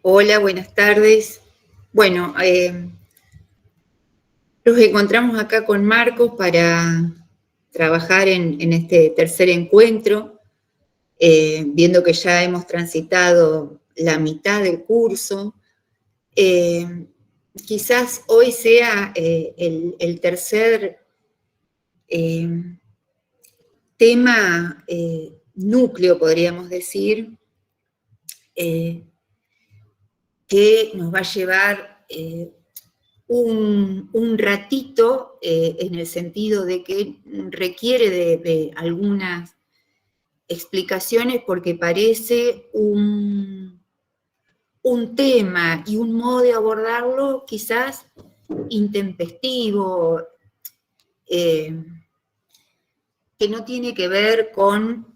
Hola, buenas tardes. Bueno, nos encontramos acá con Marcos para trabajar en este tercer encuentro, viendo que ya hemos transitado la mitad del curso. Quizás hoy sea el tercer tema núcleo, podríamos decir, que nos va a llevar un ratito, en el sentido de que requiere de algunas explicaciones porque parece un tema y un modo de abordarlo quizás intempestivo, que no tiene que ver con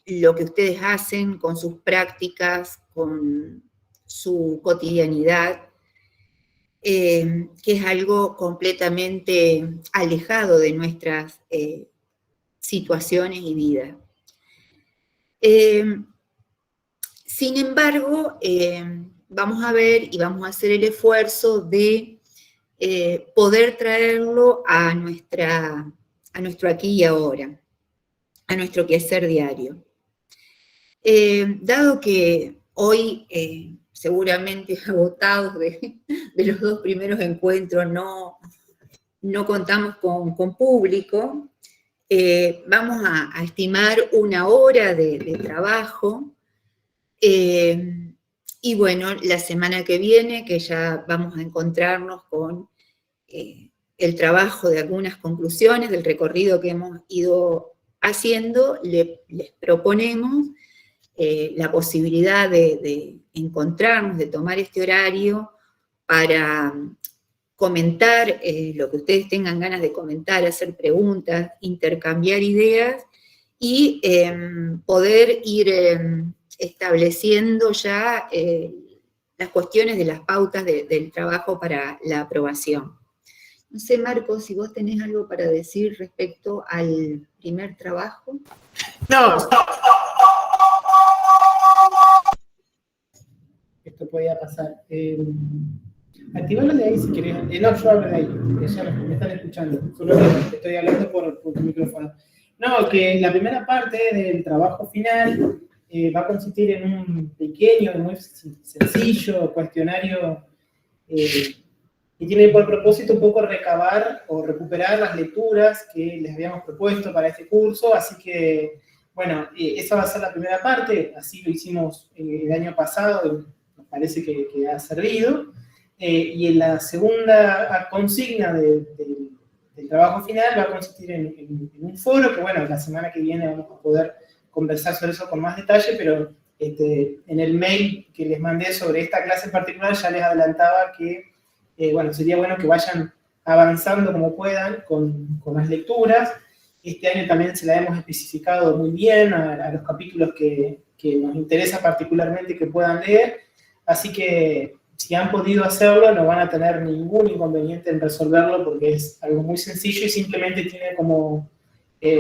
lo que ustedes hacen, con sus prácticas, con su cotidianidad, que es algo completamente alejado de nuestras situaciones y vidas. Sin embargo, vamos a ver y vamos a hacer el esfuerzo de poder traerlo a nuestro aquí y ahora, a nuestro quehacer diario. Dado que hoy, seguramente agotados de los dos primeros encuentros, no contamos con público, vamos a estimar una hora de trabajo, y bueno, la semana que viene, que ya vamos a encontrarnos con el trabajo de algunas conclusiones del recorrido que hemos ido haciendo, les proponemos la posibilidad de encontrarnos, de tomar este horario para comentar lo que ustedes tengan ganas de comentar, hacer preguntas, intercambiar ideas y poder ir estableciendo ya las cuestiones de las pautas del trabajo para la aprobación. No sé, Marcos, si vos tenés algo para decir respecto al primer trabajo. No. Esto podía pasar. Activalo de ahí si querés. No, yo hablo de ahí. Ya me están escuchando. Solo que estoy hablando por tu micrófono. No, que la primera parte del trabajo final va a consistir en un pequeño, muy sencillo cuestionario y tiene por propósito un poco recabar o recuperar las lecturas que les habíamos propuesto para este curso, así que, bueno, esa va a ser la primera parte, así lo hicimos el año pasado, y nos parece que ha servido, y en la segunda consigna del trabajo final va a consistir en un foro, que bueno, la semana que viene vamos a poder conversar sobre eso con más detalle, pero en el mail que les mandé sobre esta clase en particular ya les adelantaba que bueno, sería bueno que vayan avanzando como puedan con las lecturas. Este año también se la hemos especificado muy bien a los capítulos que nos interesa particularmente que puedan leer. Así que si han podido hacerlo, no van a tener ningún inconveniente en resolverlo porque es algo muy sencillo y simplemente tiene como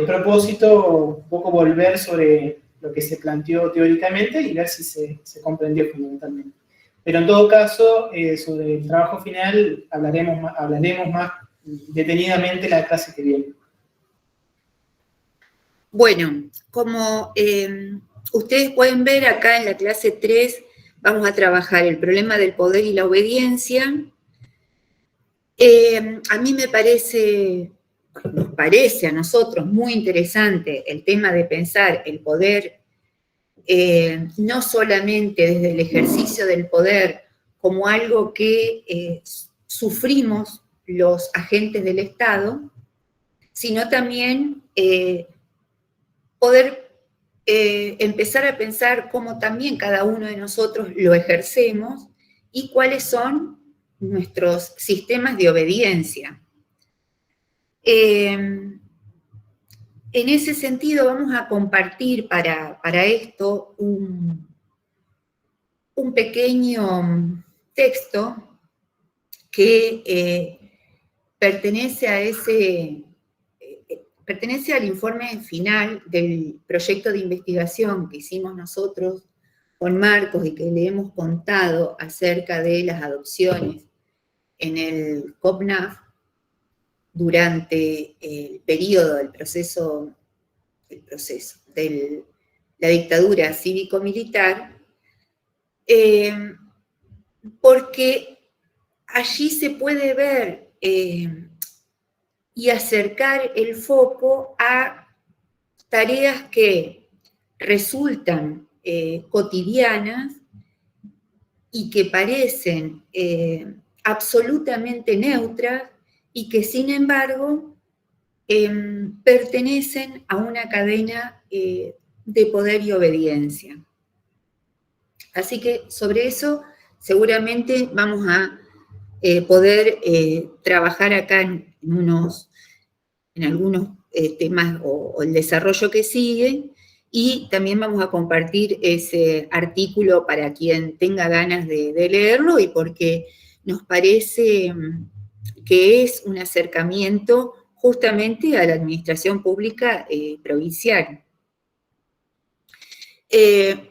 propósito un poco volver sobre lo que se planteó teóricamente y ver si se comprendió fundamentalmente. Pero en todo caso, sobre el trabajo final hablaremos más detenidamente la clase que viene. Bueno, como ustedes pueden ver acá en la clase 3, vamos a trabajar el problema del poder y la obediencia. A mí nos parece a nosotros muy interesante el tema de pensar el poder no solamente desde el ejercicio del poder como algo que sufrimos los agentes del Estado, sino también poder empezar a pensar cómo también cada uno de nosotros lo ejercemos y cuáles son nuestros sistemas de obediencia. En ese sentido vamos a compartir para esto un pequeño texto que pertenece a pertenece al informe final del proyecto de investigación que hicimos nosotros con Marcos y que le hemos contado acerca de las adopciones en el COPNAF durante el periodo del proceso de la dictadura cívico-militar, porque allí se puede ver y acercar el foco a tareas que resultan cotidianas y que parecen absolutamente neutras y que sin embargo pertenecen a una cadena de poder y obediencia. Así que sobre eso seguramente vamos a poder trabajar acá en algunos temas o el desarrollo que sigue, y también vamos a compartir ese artículo para quien tenga ganas de leerlo y porque nos parece que es un acercamiento justamente a la administración pública provincial.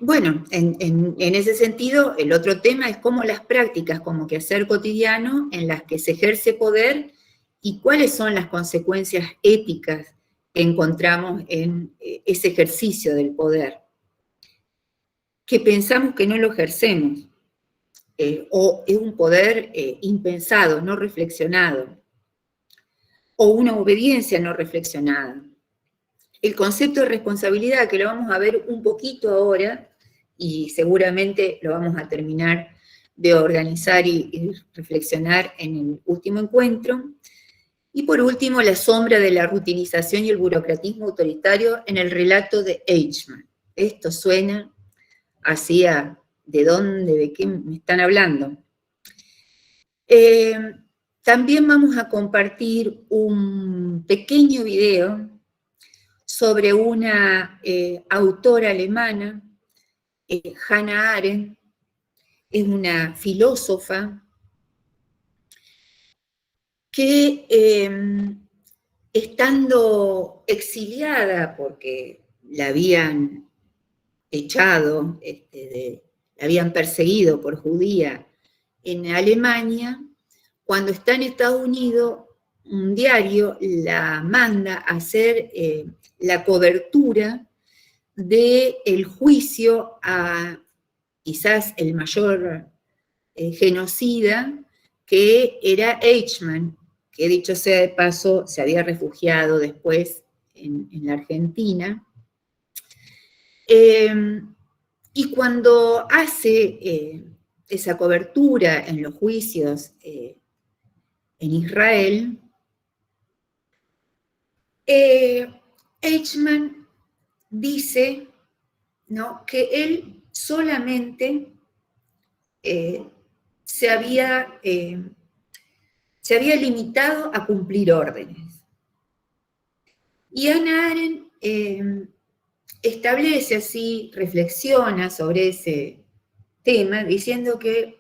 Bueno, en ese sentido, el otro tema es cómo las prácticas como quehacer cotidiano en las que se ejerce poder y cuáles son las consecuencias éticas que encontramos en ese ejercicio del poder, que pensamos que no lo ejercemos, o es un poder impensado, no reflexionado, o una obediencia no reflexionada. El concepto de responsabilidad, que lo vamos a ver un poquito ahora, y seguramente lo vamos a terminar de organizar y reflexionar en el último encuentro. Y por último, la sombra de la rutinización y el burocratismo autoritario en el relato de Eichmann. Esto suena así a ¿de dónde, de qué me están hablando? También vamos a compartir un pequeño video sobre una autora alemana, Hannah Arendt. Es una filósofa que estando exiliada porque la habían echado, la habían perseguido por judía en Alemania, cuando está en Estados Unidos, un diario la manda a hacer la cobertura del juicio a quizás el mayor genocida, que era Eichmann, que dicho sea de paso, se había refugiado después en la Argentina. Y cuando hace esa cobertura en los juicios en Israel, Eichmann dice, ¿no?, que él solamente se había limitado a cumplir órdenes. Y Hannah Arendt establece así, reflexiona sobre ese tema, diciendo que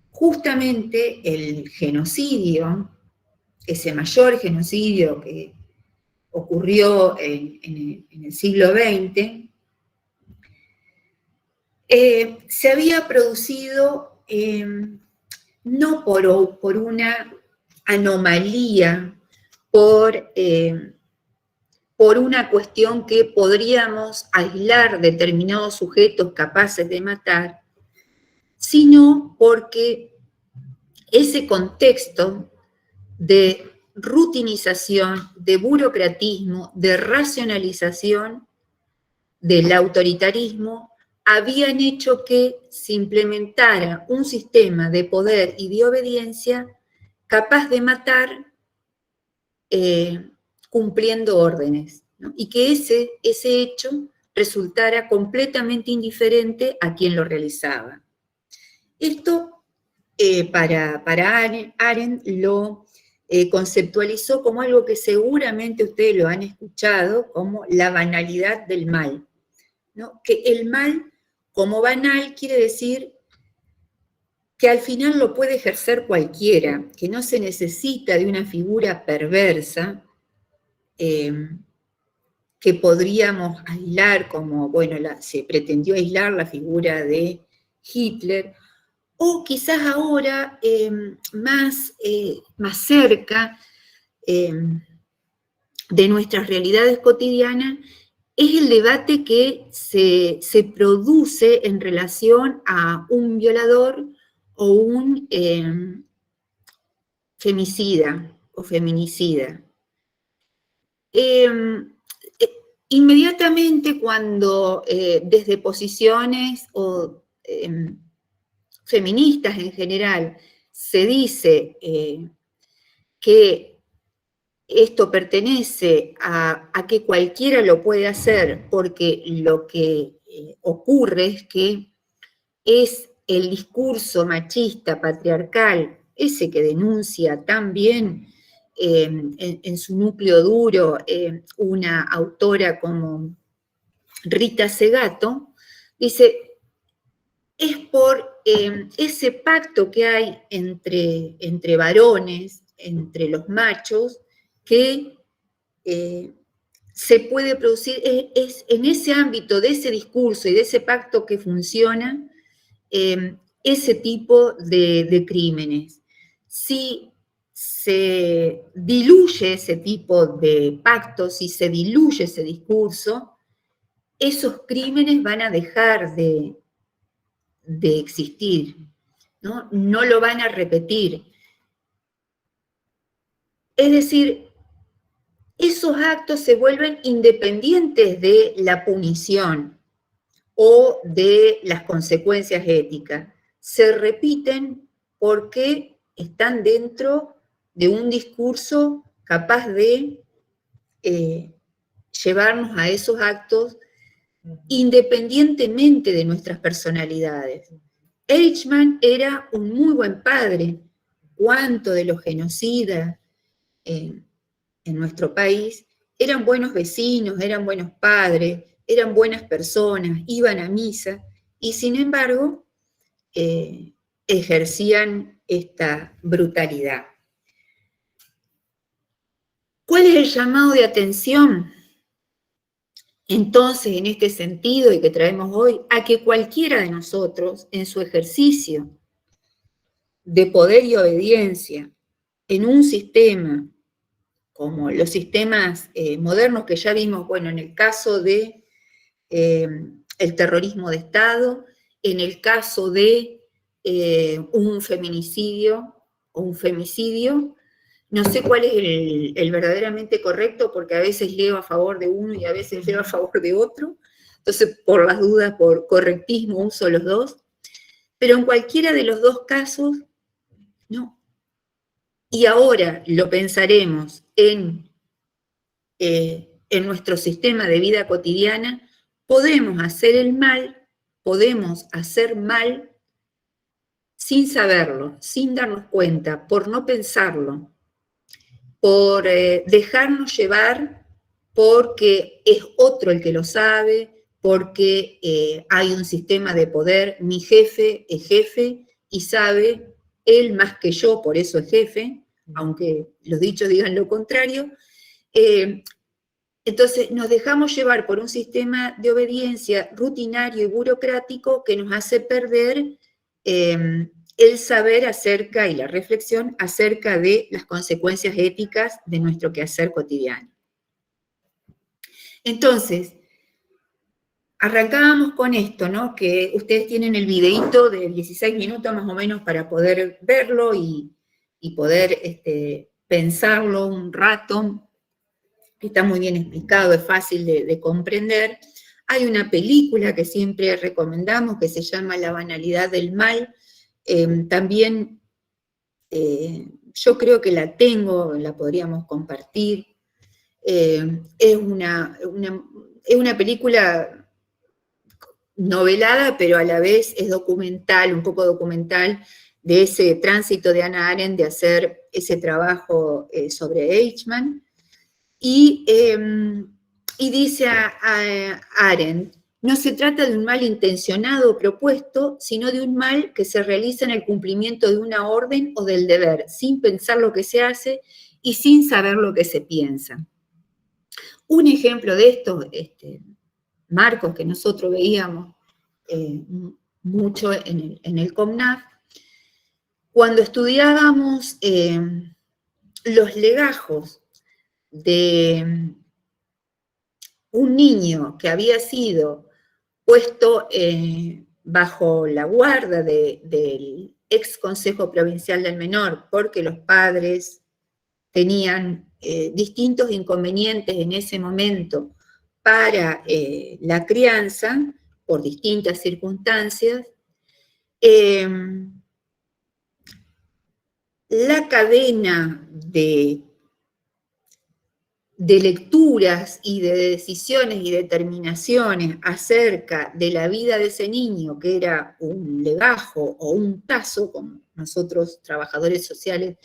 justamente el genocidio, ese mayor genocidio que ocurrió en el siglo XX, se había producido no por una anomalía, por una cuestión que podríamos aislar determinados sujetos capaces de matar, sino porque ese contexto de rutinización, de burocratismo, de racionalización del autoritarismo habían hecho que se implementara un sistema de poder y de obediencia capaz de matar cumpliendo órdenes, ¿no? Y que ese hecho resultara completamente indiferente a quien lo realizaba. Esto para Arendt lo conceptualizó como algo que seguramente ustedes lo han escuchado, como la banalidad del mal, ¿no? Que el mal como banal quiere decir que al final lo puede ejercer cualquiera, que no se necesita de una figura perversa que podríamos aislar como, bueno, se pretendió aislar la figura de Hitler, o quizás ahora más cerca de nuestras realidades cotidianas, es el debate que se produce en relación a un violador o un femicida o feminicida. Inmediatamente cuando desde posiciones feministas en general se dice que esto pertenece a que cualquiera lo puede hacer, porque lo que ocurre es que es el discurso machista, patriarcal, ese que denuncia también en su núcleo duro una autora como Rita Segato, dice, es por ese pacto que hay entre varones, entre los machos, que se puede producir, es en ese ámbito de ese discurso y de ese pacto que funciona ese tipo de crímenes. Si se diluye ese tipo de pactos, si se diluye ese discurso, esos crímenes van a dejar de existir, ¿no? No lo van a repetir. Es decir, esos actos se vuelven independientes de la punición o de las consecuencias éticas. Se repiten porque están dentro de un discurso capaz de llevarnos a esos actos independientemente de nuestras personalidades. Eichmann era un muy buen padre. ¿Cuánto de los genocidas en nuestro país eran buenos vecinos, eran buenos padres, eran buenas personas, iban a misa, y sin embargo ejercían esta brutalidad? ¿Cuál es el llamado de atención? Entonces, en este sentido, y que traemos hoy, a que cualquiera de nosotros, en su ejercicio de poder y obediencia, en un sistema como los sistemas modernos que ya vimos, bueno, en el caso de el terrorismo de Estado, en el caso de un feminicidio o un femicidio, no sé cuál es el verdaderamente correcto, porque a veces leo a favor de uno y a veces leo a favor de otro, entonces por las dudas, por correctismo, uso los dos, pero en cualquiera de los dos casos, no. Y ahora lo pensaremos en nuestro sistema de vida cotidiana, podemos hacer el mal, podemos hacer mal sin saberlo, sin darnos cuenta, por no pensarlo, por dejarnos llevar porque es otro el que lo sabe, porque hay un sistema de poder, mi jefe es jefe y sabe él más que yo, por eso es jefe, aunque los dichos digan lo contrario. Entonces nos dejamos llevar por un sistema de obediencia rutinario y burocrático que nos hace perder el saber acerca y la reflexión acerca de las consecuencias éticas de nuestro quehacer cotidiano. Entonces, arrancábamos con esto, ¿no? Que ustedes tienen el videíto de 16 minutos más o menos para poder verlo y poder pensarlo un rato. Está muy bien explicado, es fácil de comprender. Hay una película que siempre recomendamos que se llama La banalidad del mal. También yo creo que la tengo, la podríamos compartir. Es una película novelada, pero a la vez es documental, un poco documental, de ese tránsito de Hannah Arendt de hacer ese trabajo sobre Eichmann. Y dice a Arendt, no se trata de un mal intencionado o propuesto, sino de un mal que se realiza en el cumplimiento de una orden o del deber, sin pensar lo que se hace y sin saber lo que se piensa. Un ejemplo de esto, marcos que nosotros veíamos mucho en el COMNAF, cuando estudiábamos los legajos de un niño que había sido puesto bajo la guarda del ex Consejo Provincial del Menor, porque los padres tenían distintos inconvenientes en ese momento para la crianza, por distintas circunstancias, la cadena de lecturas y de decisiones y determinaciones acerca de la vida de ese niño, que era un legajo o un caso, como nosotros trabajadores sociales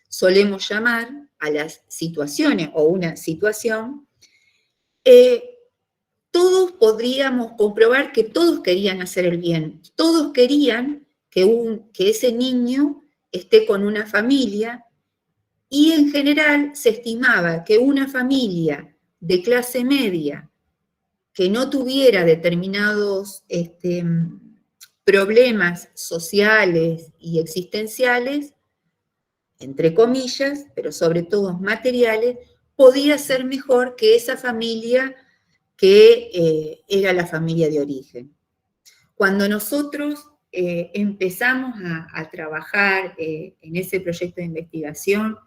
solemos llamar a las situaciones o una situación, todos podríamos comprobar que todos querían hacer el bien, todos querían que ese niño esté con una familia, y en general se estimaba que una familia de clase media que no tuviera determinados problemas sociales y existenciales, entre comillas, pero sobre todo materiales, podía ser mejor que esa familia que era la familia de origen. Cuando nosotros empezamos a trabajar en ese proyecto de investigación,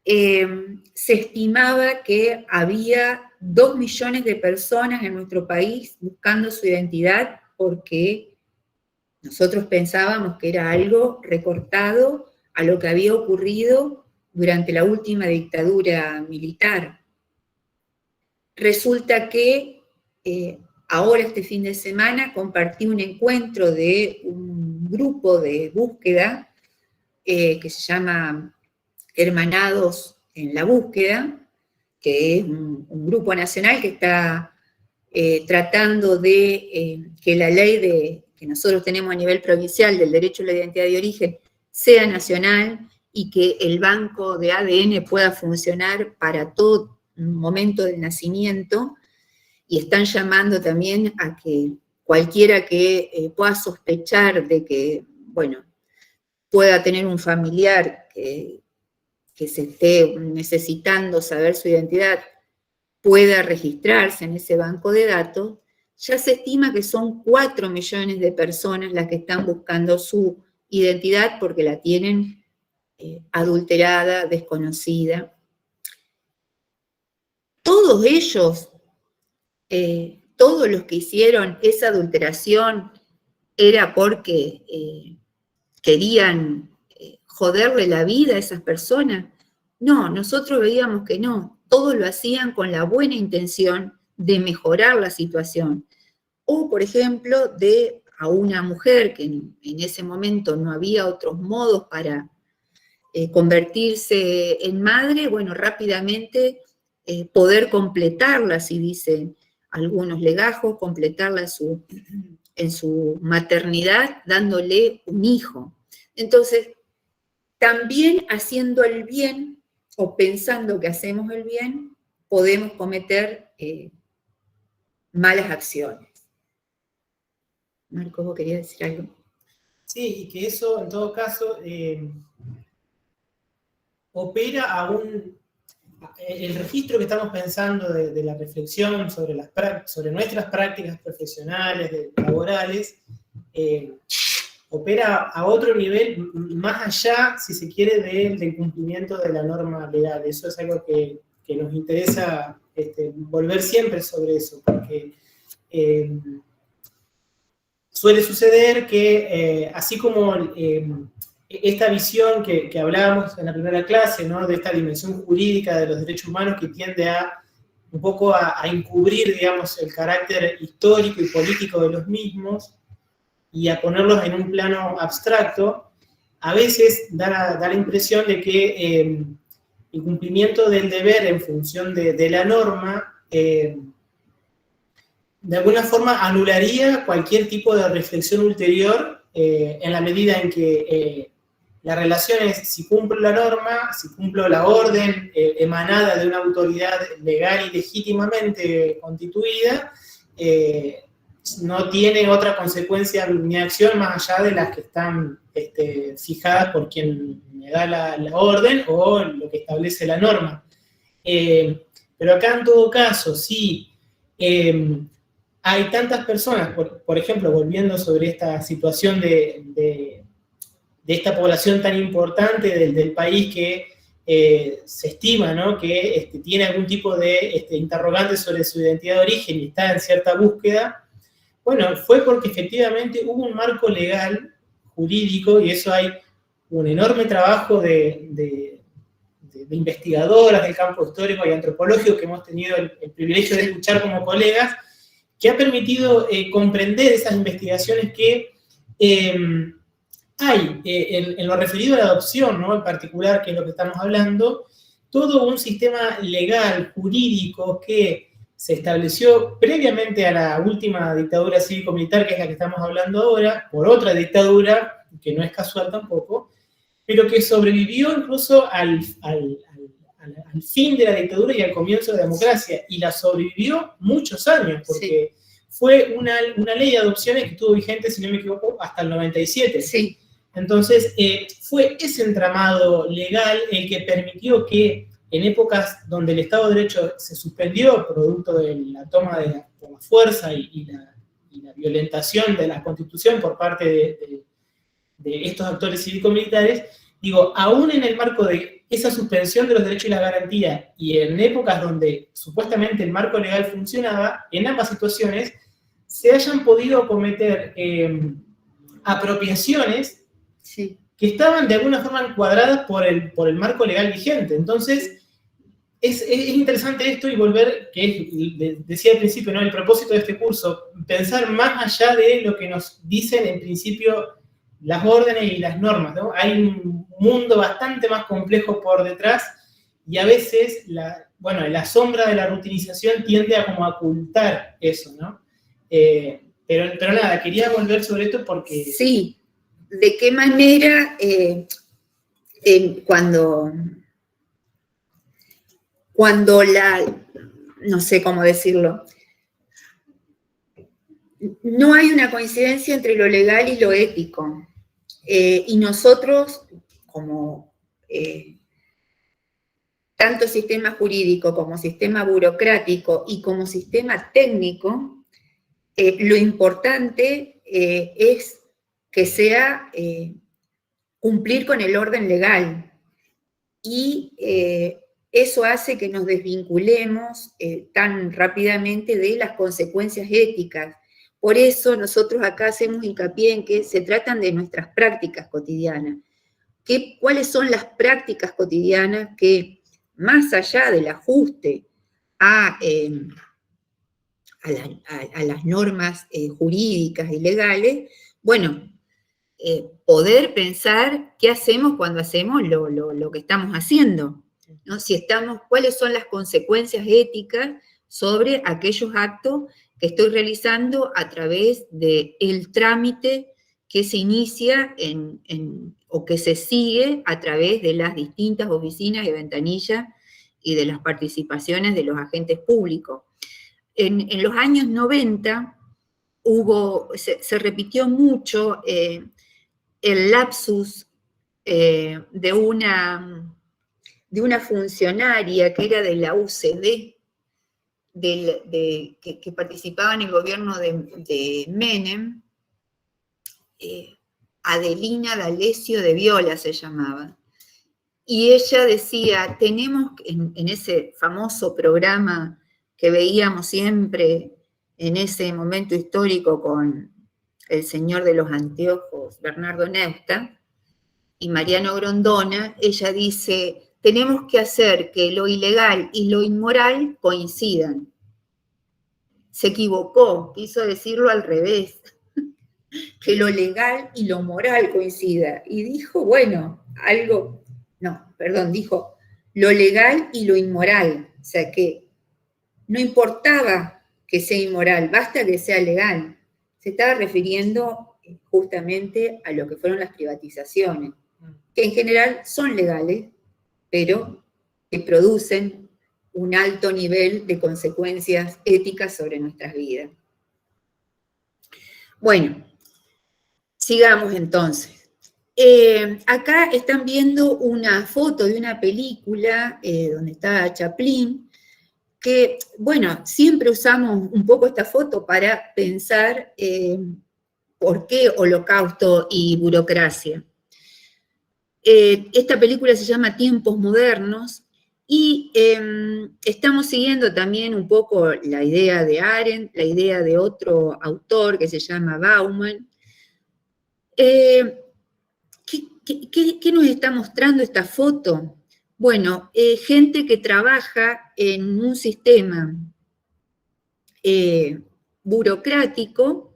se estimaba que había 2 millones de personas en nuestro país buscando su identidad, porque nosotros pensábamos que era algo recortado a lo que había ocurrido durante la última dictadura militar. Resulta que ahora este fin de semana compartí un encuentro de un grupo de búsqueda que se llama Hermanados en la Búsqueda, que es un grupo nacional que está tratando de que la ley que nosotros tenemos a nivel provincial del derecho a la identidad de origen sea nacional y que el banco de ADN pueda funcionar para todo momento del nacimiento, y están llamando también a que cualquiera que pueda sospechar de que, bueno, pueda tener un familiar que se esté necesitando saber su identidad, pueda registrarse en ese banco de datos. Ya se estima que son 4 millones de personas las que están buscando su identidad porque la tienen adulterada, desconocida. Todos ellos, todos los que hicieron esa adulteración, era porque querían joderle la vida a esas personas. No, nosotros veíamos que no, todos lo hacían con la buena intención de mejorar la situación. O, por ejemplo, a una mujer que en ese momento no había otros modos para convertirse en madre, bueno, rápidamente poder completarla, si dicen algunos legajos, completarla en su maternidad, dándole un hijo. Entonces, también haciendo el bien o pensando que hacemos el bien, podemos cometer malas acciones. Marco, ¿vos querías decir algo? Sí, y que eso, en todo caso, opera el registro que estamos pensando de la reflexión sobre nuestras prácticas profesionales, laborales, opera a otro nivel, más allá, si se quiere, del cumplimiento de la norma legal. Eso es algo que nos interesa volver siempre sobre eso, porque suele suceder que, así como esta visión que hablábamos en la primera clase, ¿no?, de esta dimensión jurídica de los derechos humanos que tiende un poco a encubrir, digamos, el carácter histórico y político de los mismos y a ponerlos en un plano abstracto, a veces da la impresión de que el cumplimiento del deber en función de la norma de alguna forma anularía cualquier tipo de reflexión ulterior en la medida en que La relación es si cumplo la norma, si cumplo la orden emanada de una autoridad legal y legítimamente constituida, no tiene otra consecuencia mi acción más allá de las que están fijadas por quien me da la orden o lo que establece la norma. Pero acá en todo caso, si hay tantas personas, por ejemplo, volviendo sobre esta situación de esta población tan importante del país que se estima, ¿no?, que tiene algún tipo de interrogante sobre su identidad de origen y está en cierta búsqueda, bueno, fue porque efectivamente hubo un marco legal, jurídico, y eso hay un enorme trabajo de investigadoras del campo histórico y antropológico que hemos tenido el privilegio de escuchar como colegas, que ha permitido comprender esas investigaciones que hay en lo referido a la adopción, ¿no?, en particular, que es lo que estamos hablando, todo un sistema legal, jurídico, que se estableció previamente a la última dictadura cívico-militar, que es la que estamos hablando ahora, por otra dictadura, que no es casual tampoco, pero que sobrevivió incluso al fin de la dictadura y al comienzo de la democracia, y la sobrevivió muchos años, porque fue una ley de adopciones que estuvo vigente, si no me equivoco, hasta el 97. Sí. Entonces, fue ese entramado legal el que permitió que en épocas donde el Estado de Derecho se suspendió producto de la toma por la fuerza y la violentación de la Constitución por parte de estos actores cívico-militares, digo, aún en el marco de esa suspensión de los derechos y la garantía, y en épocas donde supuestamente el marco legal funcionaba, en ambas situaciones se hayan podido cometer apropiaciones que estaban de alguna forma encuadradas por el marco legal vigente. Entonces, es interesante esto y volver, que decía al principio, ¿no?, el propósito de este curso, pensar más allá de lo que nos dicen en principio las órdenes y las normas, ¿no? Hay un mundo bastante más complejo por detrás y a veces la sombra de la rutinización tiende a como ocultar eso, ¿no? Pero nada, quería volver sobre esto porque... Sí, ¿de qué manera cuando no sé cómo decirlo, no hay una coincidencia entre lo legal y lo ético? Y nosotros, como tanto sistema jurídico como sistema burocrático y como sistema técnico, lo importante es que sea cumplir con el orden legal. Y eso hace que nos desvinculemos tan rápidamente de las consecuencias éticas. Por eso nosotros acá hacemos hincapié en que se tratan de nuestras prácticas cotidianas. ¿Cuáles son las prácticas cotidianas que, más allá del ajuste a las normas jurídicas y legales, bueno, poder pensar qué hacemos cuando hacemos lo que estamos haciendo, ¿no? ¿Cuáles son las consecuencias éticas sobre aquellos actos que estoy realizando a través del trámite que se inicia o que se sigue a través de las distintas oficinas y ventanillas y de las participaciones de los agentes públicos? En los años 90 se repitió mucho el lapsus de una funcionaria que era de la UCD, que participaba en el gobierno de Menem, Adelina D'Alessio de Viola se llamaba. Y ella decía, tenemos, en ese famoso programa que veíamos siempre en ese momento histórico con el señor de los anteojos, Bernardo Neusta, y Mariano Grondona, ella dice, tenemos que hacer que lo ilegal y lo inmoral coincidan. Se equivocó, quiso decirlo al revés, que lo legal y lo moral coincida. Y dijo, bueno, dijo lo legal y lo inmoral. O sea que no importaba que sea inmoral, basta que sea legal. Se estaba refiriendo justamente a lo que fueron las privatizaciones. que en general son legales, pero que producen un alto nivel de consecuencias éticas sobre nuestras vidas. Bueno, sigamos entonces. Acá están viendo una foto de una película donde está Chaplin, que, bueno, siempre usamos un poco esta foto para pensar por qué Holocausto y burocracia. Esta película se llama Tiempos Modernos y estamos siguiendo también un poco la idea de Arendt, la idea de otro autor que se llama Bauman. ¿Qué nos está mostrando esta foto? Bueno, gente que trabaja en un sistema burocrático,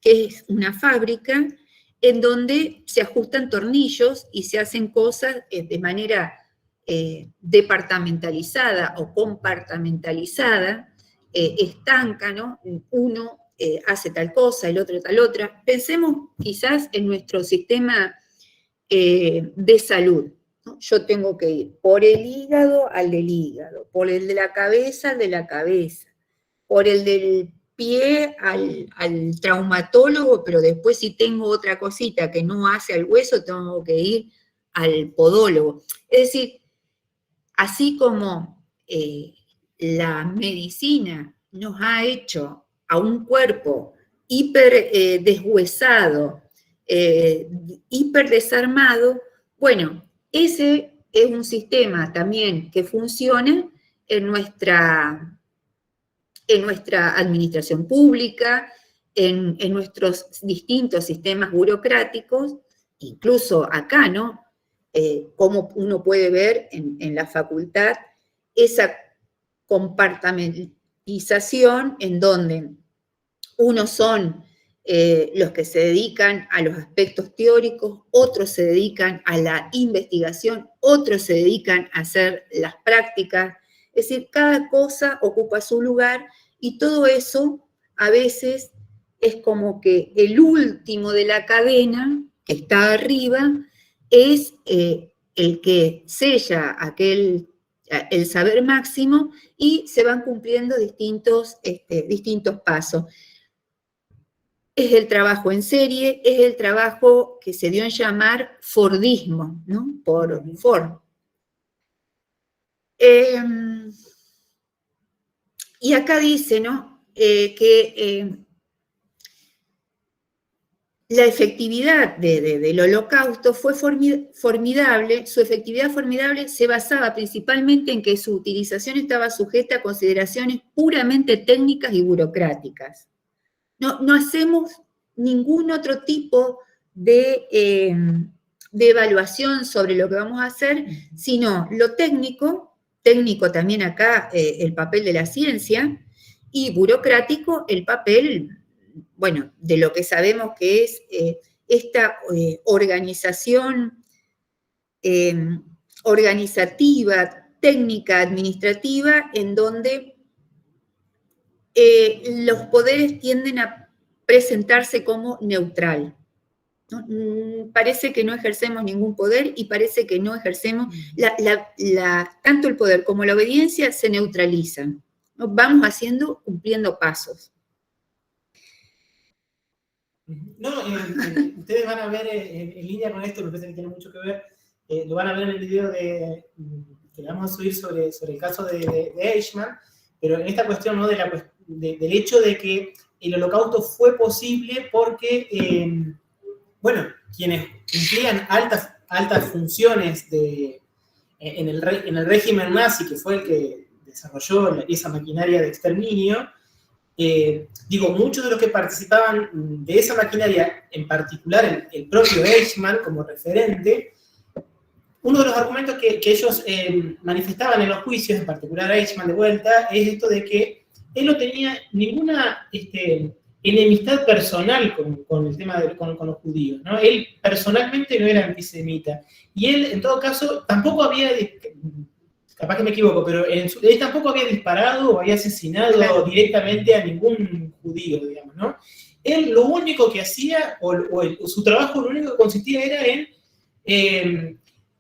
que es una fábrica, en donde se ajustan tornillos y se hacen cosas de manera departamentalizada o compartamentalizada, estanca, ¿no? Uno hace tal cosa, el otro tal otra. Pensemos quizás en nuestro sistema de salud, ¿no? Yo tengo que ir por el hígado al del hígado, por el de la cabeza al de la cabeza, por el del pie al traumatólogo, pero después si tengo otra cosita que no hace al hueso, tengo que ir al podólogo. Es decir, así como la medicina nos ha hecho a un cuerpo hiper deshuesado, hiper desarmado, bueno, ese es un sistema también que funciona en nuestra administración pública, en nuestros distintos sistemas burocráticos, incluso acá, ¿no? Como uno puede ver en la facultad, esa compartimentización en donde unos son los que se dedican a los aspectos teóricos, otros se dedican a la investigación, otros se dedican a hacer las prácticas. Es decir, cada cosa ocupa su lugar y todo eso a veces es como que el último de la cadena, que está arriba, es el que sella el saber máximo y se van cumpliendo distintos pasos. Es el trabajo en serie, es el trabajo que se dio en llamar Fordismo, ¿no? Por Ford. Y acá dice, ¿no? Que la efectividad del Holocausto fue formidable, su efectividad formidable se basaba principalmente en que su utilización estaba sujeta a consideraciones puramente técnicas y burocráticas. No hacemos ningún otro tipo de evaluación sobre lo que vamos a hacer, sino lo técnico también acá el papel de la ciencia, y burocrático el papel, bueno, de lo que sabemos que es esta organización organizativa, técnica, administrativa, en donde los poderes tienden a presentarse como neutral, ¿no? Parece que no ejercemos ningún poder y parece que no ejercemos, tanto el poder como la obediencia se neutralizan, ¿no? Vamos cumpliendo pasos. No, ustedes van a ver en línea con esto, me parece que tiene mucho que ver, lo van a ver en el video que le vamos a subir sobre el caso de Eichmann, pero en esta cuestión, ¿no? Del hecho de que el Holocausto fue posible porque, bueno, quienes cumplían altas funciones en el régimen nazi, que fue el que desarrolló esa maquinaria de exterminio, muchos de los que participaban de esa maquinaria, en particular el propio Eichmann como referente, uno de los argumentos que ellos manifestaban en los juicios, en particular Eichmann de vuelta, es esto de que él no tenía ninguna enemistad personal con el tema con los judíos, ¿no? Él personalmente no era antisemita. Y él, en todo caso, tampoco había, capaz que me equivoco, pero él tampoco había disparado o había asesinado directamente a ningún judío, digamos, ¿no? Él lo único que hacía, su trabajo lo único que consistía era en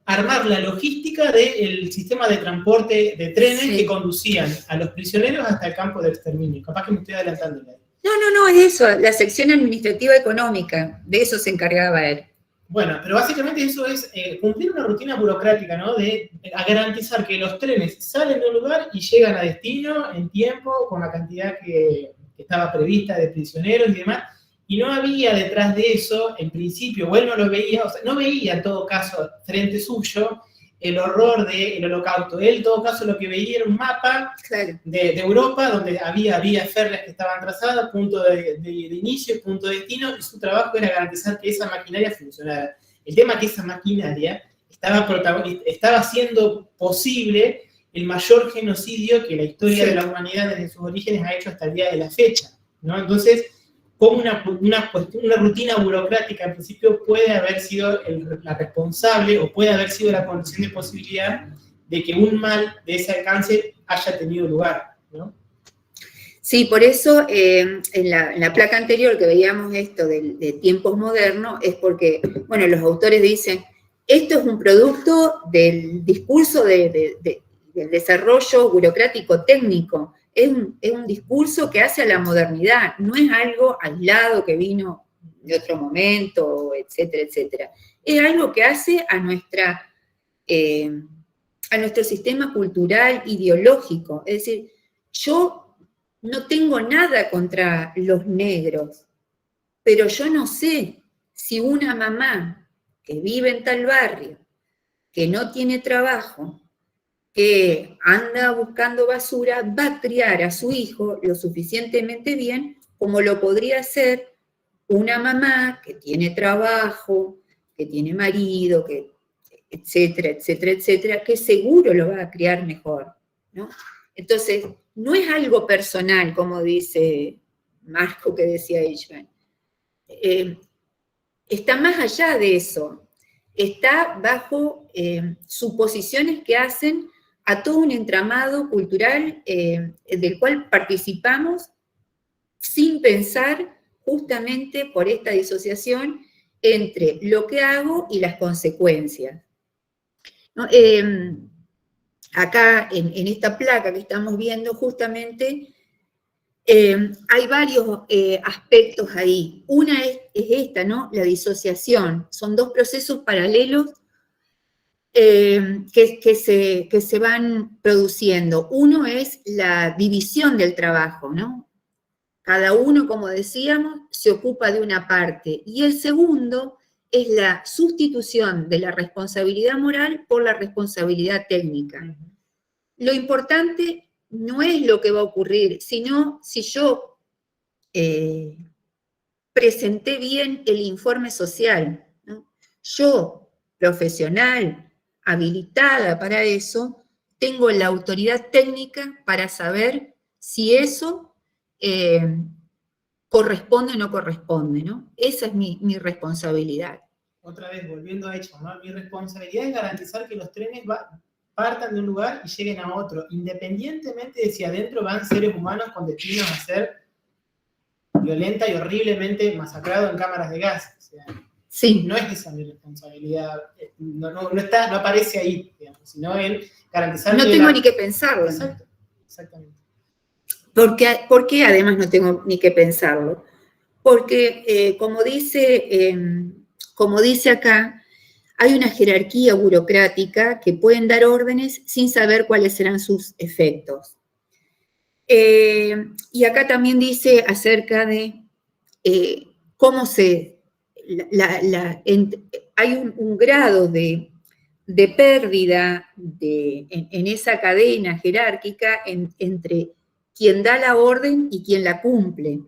armar la logística del sistema de transporte de trenes Sí. que conducían a los prisioneros hasta el campo de exterminio. Capaz que me estoy adelantando. No, es eso, la sección administrativa económica, de eso se encargaba él. Bueno, pero básicamente eso es cumplir una rutina burocrática, ¿no? De garantizar que los trenes salen de un lugar y llegan a destino en tiempo, con la cantidad que estaba prevista de prisioneros y demás. Y no había detrás de eso, en principio, o él no lo veía, o sea, no veía en todo caso frente suyo el horror del holocausto. Él en todo caso lo que veía era un mapa Claro. de Europa donde había vías férreas que estaban trazadas, punto de inicio, punto de destino, y su trabajo era garantizar que esa maquinaria funcionara. El tema es que esa maquinaria estaba haciendo posible el mayor genocidio que la historia de la humanidad desde sus orígenes ha hecho hasta el día de la fecha, ¿no? Entonces, como una rutina burocrática en principio puede haber sido la responsable o puede haber sido la condición de posibilidad de que un mal de ese alcance haya tenido lugar, ¿no? Sí, por eso en la placa anterior que veíamos esto de tiempos modernos, es porque, bueno, los autores dicen, esto es un producto del discurso del desarrollo burocrático técnico, es un discurso que hace a la modernidad, no es algo aislado que vino de otro momento, etcétera, etcétera. Es algo que hace a nuestro sistema cultural, ideológico. Es decir, yo no tengo nada contra los negros, pero yo no sé si una mamá que vive en tal barrio, que no tiene trabajo, que anda buscando basura, va a criar a su hijo lo suficientemente bien como lo podría hacer una mamá que tiene trabajo, que tiene marido, que etcétera, etcétera, etcétera, que seguro lo va a criar mejor, ¿no? Entonces, no es algo personal, como dice Marco, que decía Eichmann. Está más allá de eso. Está bajo suposiciones que hacen a todo un entramado cultural del cual participamos sin pensar, justamente por esta disociación entre lo que hago y las consecuencias, ¿no? Acá en esta placa que estamos viendo justamente hay varios aspectos ahí. Una es esta, ¿no? La disociación. Son dos procesos paralelos que se van produciendo. Uno es la división del trabajo, ¿no? Cada uno, como decíamos, se ocupa de una parte. Y el segundo es la sustitución de la responsabilidad moral por la responsabilidad técnica. Lo importante no es lo que va a ocurrir, sino si yo presenté bien el informe social, ¿no? Yo, profesional, habilitada para eso, tengo la autoridad técnica para saber si eso corresponde o no corresponde, ¿no? Esa es mi responsabilidad. Otra vez, volviendo a hecho, ¿no? Mi responsabilidad es garantizar que los trenes partan de un lugar y lleguen a otro, independientemente de si adentro van seres humanos con destinos a ser violenta y horriblemente masacrados en cámaras de gas. O sea, sí. No es esa mi responsabilidad, no aparece ahí, digamos, sino en garantizar... No tengo ni que pensarlo. Exacto, exactamente. ¿Por qué además no tengo ni que pensarlo? Porque, como dice acá, hay una jerarquía burocrática que pueden dar órdenes sin saber cuáles serán sus efectos. Y acá también dice acerca de cómo hay un grado de pérdida en esa cadena jerárquica entre quien da la orden y quien la cumple.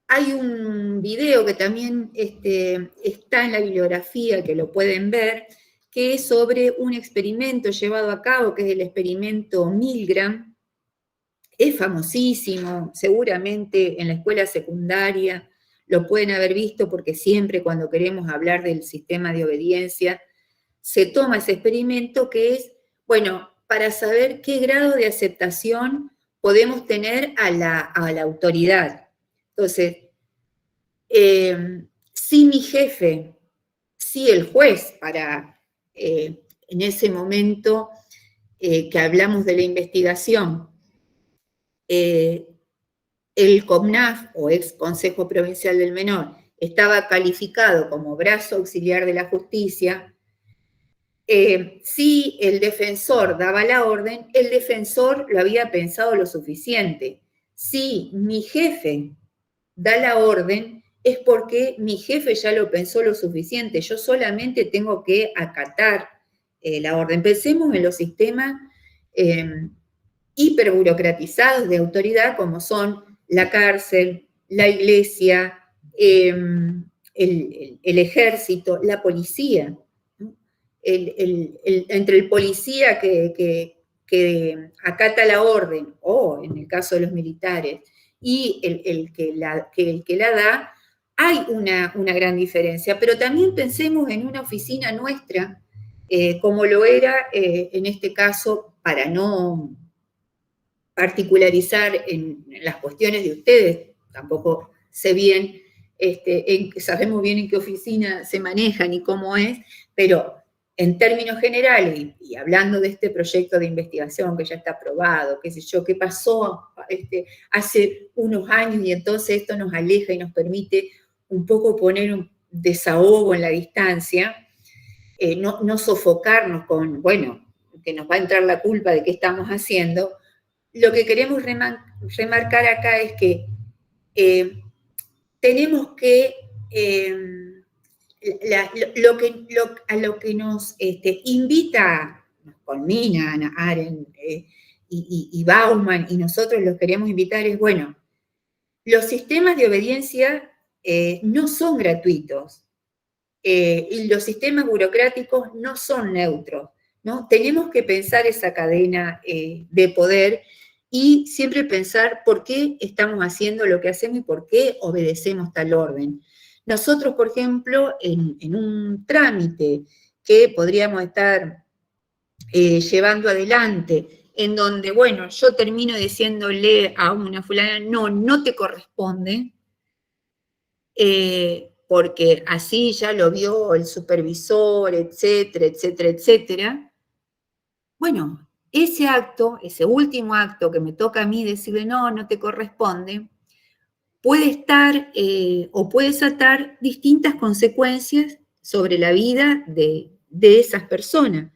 Hay un video que también está en la bibliografía, que lo pueden ver, que es sobre un experimento llevado a cabo, que es el experimento Milgram. Es famosísimo, seguramente en la escuela secundaria lo pueden haber visto, porque siempre cuando queremos hablar del sistema de obediencia, se toma ese experimento que es, bueno, para saber qué grado de aceptación podemos tener a la autoridad. Entonces, si mi jefe, si el juez, en ese momento que hablamos de la investigación, el COMNAF, o ex Consejo Provincial del Menor, estaba calificado como brazo auxiliar de la justicia, si el defensor daba la orden, el defensor lo había pensado lo suficiente. Si mi jefe da la orden, es porque mi jefe ya lo pensó lo suficiente. Yo solamente tengo que acatar la orden. Pensemos en los sistemas hiperburocratizados de autoridad, como son la cárcel, la iglesia, el ejército, la policía. Entre el policía que acata la orden, o en el caso de los militares, y el que la da, hay una gran diferencia. Pero también pensemos en una oficina nuestra, como lo era en este caso, para no particularizar en las cuestiones de ustedes, tampoco sé bien, sabemos bien en qué oficina se manejan y cómo es, pero en términos generales, y hablando de este proyecto de investigación que ya está aprobado, qué sé yo, qué pasó hace unos años y entonces esto nos aleja y nos permite un poco poner un desahogo en la distancia, no sofocarnos con, bueno, que nos va a entrar la culpa de qué estamos haciendo. Lo que queremos remarcar acá es que tenemos que, a lo que nos invita, nos culmina Hannah Arendt y Bauman, y nosotros los queremos invitar, es, bueno, los sistemas de obediencia no son gratuitos, y los sistemas burocráticos no son neutros, ¿no? Tenemos que pensar esa cadena de poder y siempre pensar por qué estamos haciendo lo que hacemos y por qué obedecemos tal orden. Nosotros, por ejemplo, en un trámite que podríamos estar llevando adelante, en donde, bueno, yo termino diciéndole a una fulana, no te corresponde, porque así ya lo vio el supervisor, etcétera, etcétera, etcétera. Bueno, ese acto, ese último acto que me toca a mí decirle no te corresponde, puede estar o puede desatar distintas consecuencias sobre la vida de esas personas.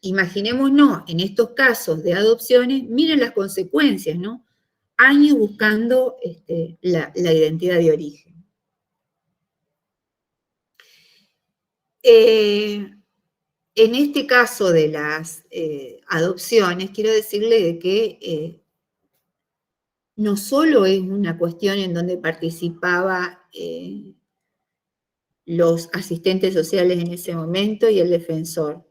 Imaginémonos, en estos casos de adopciones, miren las consecuencias, ¿no? Años buscando la identidad de origen. En este caso de las adopciones, quiero decirle de que no solo es una cuestión en donde participaban los asistentes sociales en ese momento y el defensor.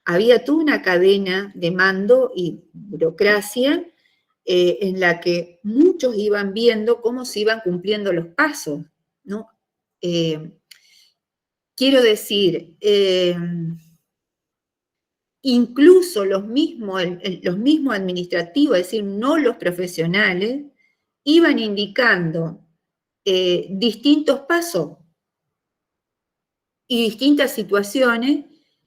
Había toda una cadena de mando y burocracia en la que muchos iban viendo cómo se iban cumpliendo los pasos, ¿no? Quiero decir, incluso los mismos administrativos, es decir, no los profesionales, iban indicando distintos pasos y distintas situaciones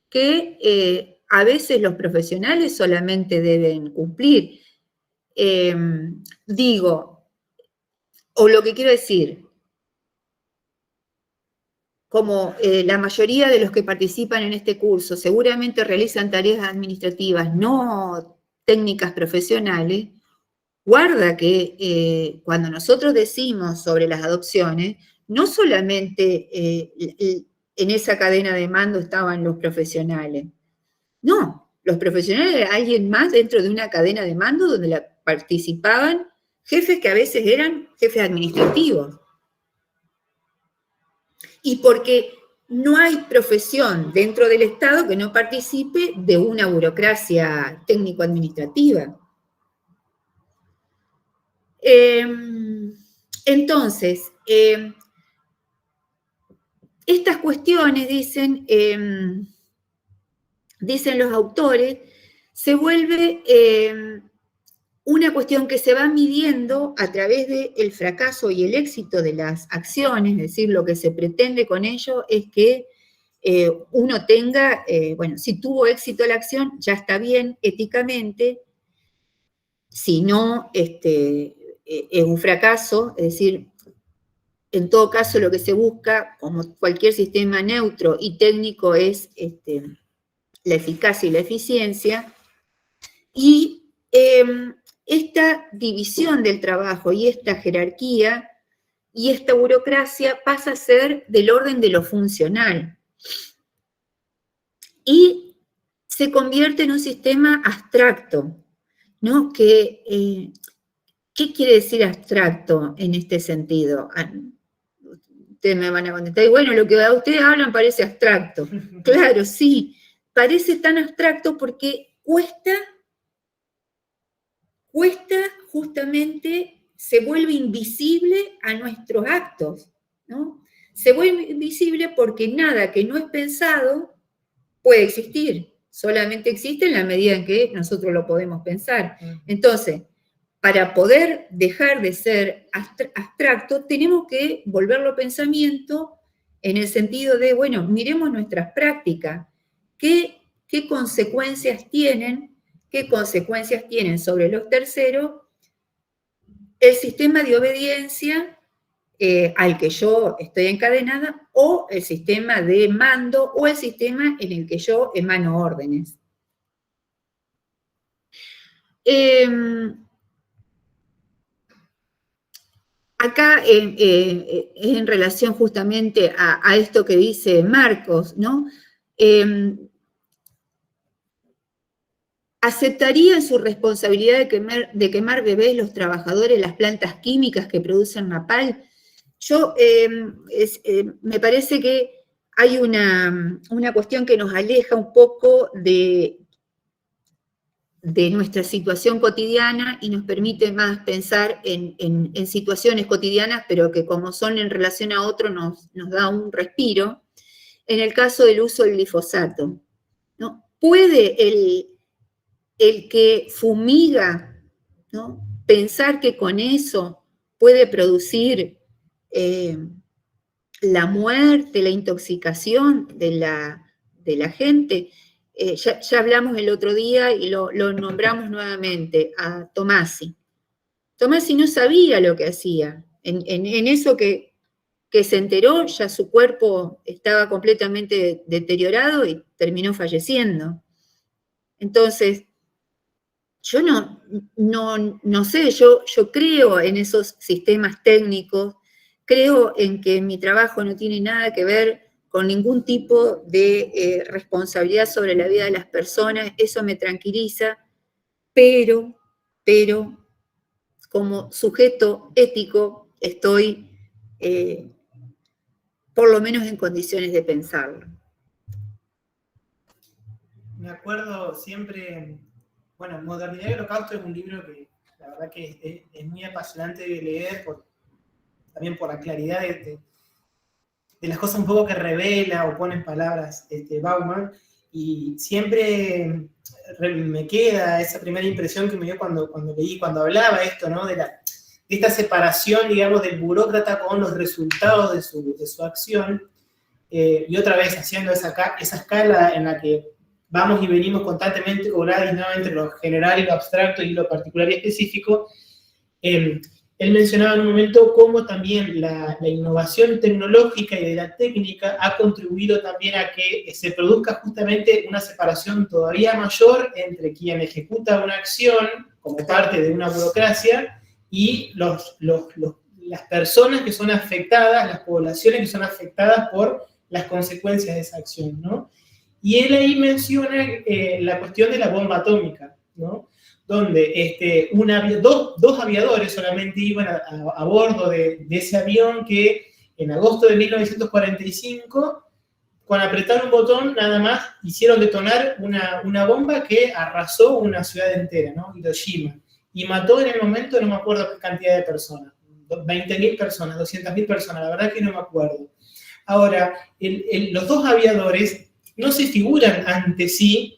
que a veces los profesionales solamente deben cumplir. O lo que quiero decir, como la mayoría de los que participan en este curso seguramente realizan tareas administrativas, no técnicas profesionales, guarda que cuando nosotros decimos sobre las adopciones, no solamente en esa cadena de mando estaban los profesionales, no, los profesionales eran alguien más dentro de una cadena de mando donde participaban jefes que a veces eran jefes administrativos. Y porque no hay profesión dentro del Estado que no participe de una burocracia técnico-administrativa. Entonces, estas cuestiones, dicen los autores, se vuelve una cuestión que se va midiendo a través del fracaso y el éxito de las acciones, es decir, lo que se pretende con ello es que uno tenga, bueno, si tuvo éxito la acción, ya está bien éticamente, si no, es un fracaso, es decir, en todo caso lo que se busca, como cualquier sistema neutro y técnico, es la eficacia y la eficiencia, y esta división del trabajo y esta jerarquía y esta burocracia pasa a ser del orden de lo funcional y se convierte en un sistema abstracto, ¿no? ¿Qué quiere decir abstracto en este sentido? Ustedes me van a contestar, y bueno, lo que ustedes hablan parece abstracto. Claro, sí, parece tan abstracto porque cuesta justamente, se vuelve invisible a nuestros actos, ¿no? Se vuelve invisible porque nada que no es pensado puede existir, solamente existe en la medida en que nosotros lo podemos pensar. Entonces, para poder dejar de ser abstracto, tenemos que volverlo pensamiento en el sentido de, bueno, miremos nuestras prácticas, qué consecuencias tienen sobre los terceros el sistema de obediencia al que yo estoy encadenada, o el sistema de mando, o el sistema en el que yo emano órdenes. Acá en relación justamente a esto que dice Marcos, ¿no? ¿Aceptarían su responsabilidad de quemar bebés los trabajadores las plantas químicas que producen napalm? Yo, me parece que hay una cuestión que nos aleja un poco de nuestra situación cotidiana y nos permite más pensar en situaciones cotidianas, pero que como son en relación a otro nos da un respiro. En el caso del uso del glifosato, ¿no? ¿Puede el que fumiga, ¿no?, pensar que con eso puede producir la muerte, la intoxicación de la gente? Ya hablamos el otro día y lo nombramos nuevamente a Tomasi. Tomasi no sabía lo que hacía. En eso que se enteró, ya su cuerpo estaba completamente deteriorado y terminó falleciendo. Entonces, yo no sé, yo creo en esos sistemas técnicos, creo en que mi trabajo no tiene nada que ver con ningún tipo de responsabilidad sobre la vida de las personas, eso me tranquiliza, pero como sujeto ético estoy por lo menos en condiciones de pensarlo. Me acuerdo siempre, bueno, Modernidad y Holocausto es un libro que la verdad que es muy apasionante de leer, también por la claridad de las cosas un poco que revela o pone en palabras Bauman, y siempre me queda esa primera impresión que me dio cuando leí, cuando hablaba esto, ¿no? de esta separación, digamos, del burócrata con los resultados de su acción, y otra vez haciendo esa escala en la que vamos y venimos constantemente cobrada entre lo general y lo abstracto y lo particular y específico. Él mencionaba en un momento cómo también la innovación tecnológica y de la técnica ha contribuido también a que se produzca justamente una separación todavía mayor entre quien ejecuta una acción como parte de una burocracia y las personas que son afectadas, las poblaciones que son afectadas por las consecuencias de esa acción, ¿no? Y él ahí menciona la cuestión de la bomba atómica, ¿no? Donde dos aviadores solamente iban a bordo de ese avión que en agosto de 1945, con apretar un botón nada más, hicieron detonar una bomba que arrasó una ciudad entera, ¿no? Hiroshima. Y mató en el momento, no me acuerdo qué cantidad de personas, 20.000 personas, 200.000 personas, la verdad que no me acuerdo. Ahora, los dos aviadores no se figuran ante sí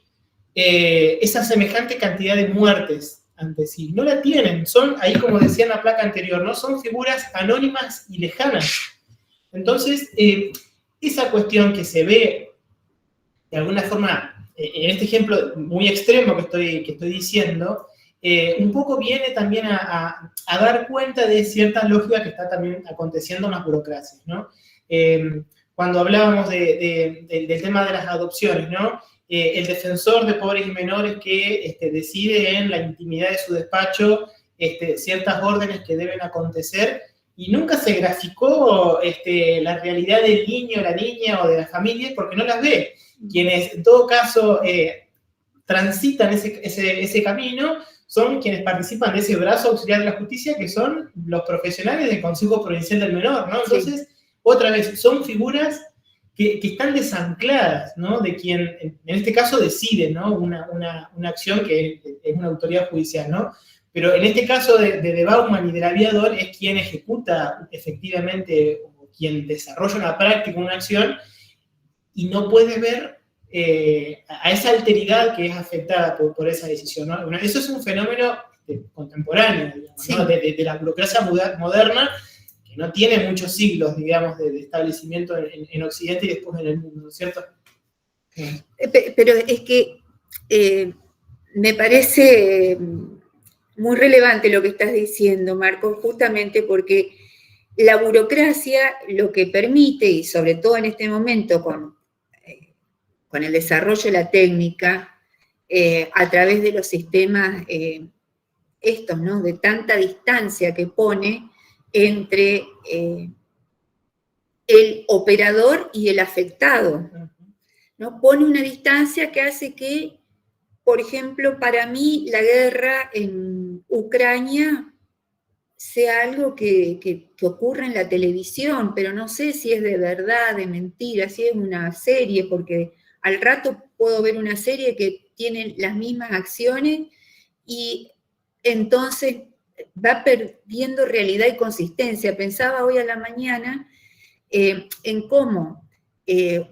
esa semejante cantidad de muertes ante sí. No la tienen, son, ahí como decía en la placa anterior, ¿no? Son figuras anónimas y lejanas. Entonces, esa cuestión que se ve, de alguna forma, en este ejemplo muy extremo que estoy diciendo, un poco viene también a dar cuenta de cierta lógica que está también aconteciendo en las burocracias, ¿no? Cuando hablábamos del tema de las adopciones, ¿no? El defensor de pobres y menores que decide en la intimidad de su despacho ciertas órdenes que deben acontecer, y nunca se graficó la realidad del niño, la niña o de la familia, porque no las ve. Quienes en todo caso transitan ese camino son quienes participan de ese brazo auxiliar de la justicia, que son los profesionales del Consejo Provincial del Menor, ¿no? Entonces, otra vez, son figuras que están desancladas, ¿no? De quien, en este caso, decide, ¿no? Una acción que es una autoridad judicial, ¿no? Pero en este caso de Bauman y del aviador es quien ejecuta efectivamente, o quien desarrolla una práctica, una acción, y no puede ver a esa alteridad que es afectada por esa decisión, ¿no? Bueno, eso es un fenómeno contemporáneo, digamos, ¿no? De la burocracia moderna, que no tiene muchos siglos, digamos, de establecimiento en Occidente y después en el mundo, ¿no es cierto? Pero es que me parece muy relevante lo que estás diciendo, Marco, justamente porque la burocracia lo que permite, y sobre todo en este momento con el desarrollo de la técnica, a través de los sistemas estos, ¿no? De tanta distancia que pone entre el operador y el afectado, ¿no? Pone una distancia que hace que, por ejemplo, para mí la guerra en Ucrania sea algo que ocurre en la televisión, pero no sé si es de verdad, de mentira, si es una serie, porque al rato puedo ver una serie que tiene las mismas acciones y entonces va perdiendo realidad y consistencia. Pensaba hoy a la mañana en cómo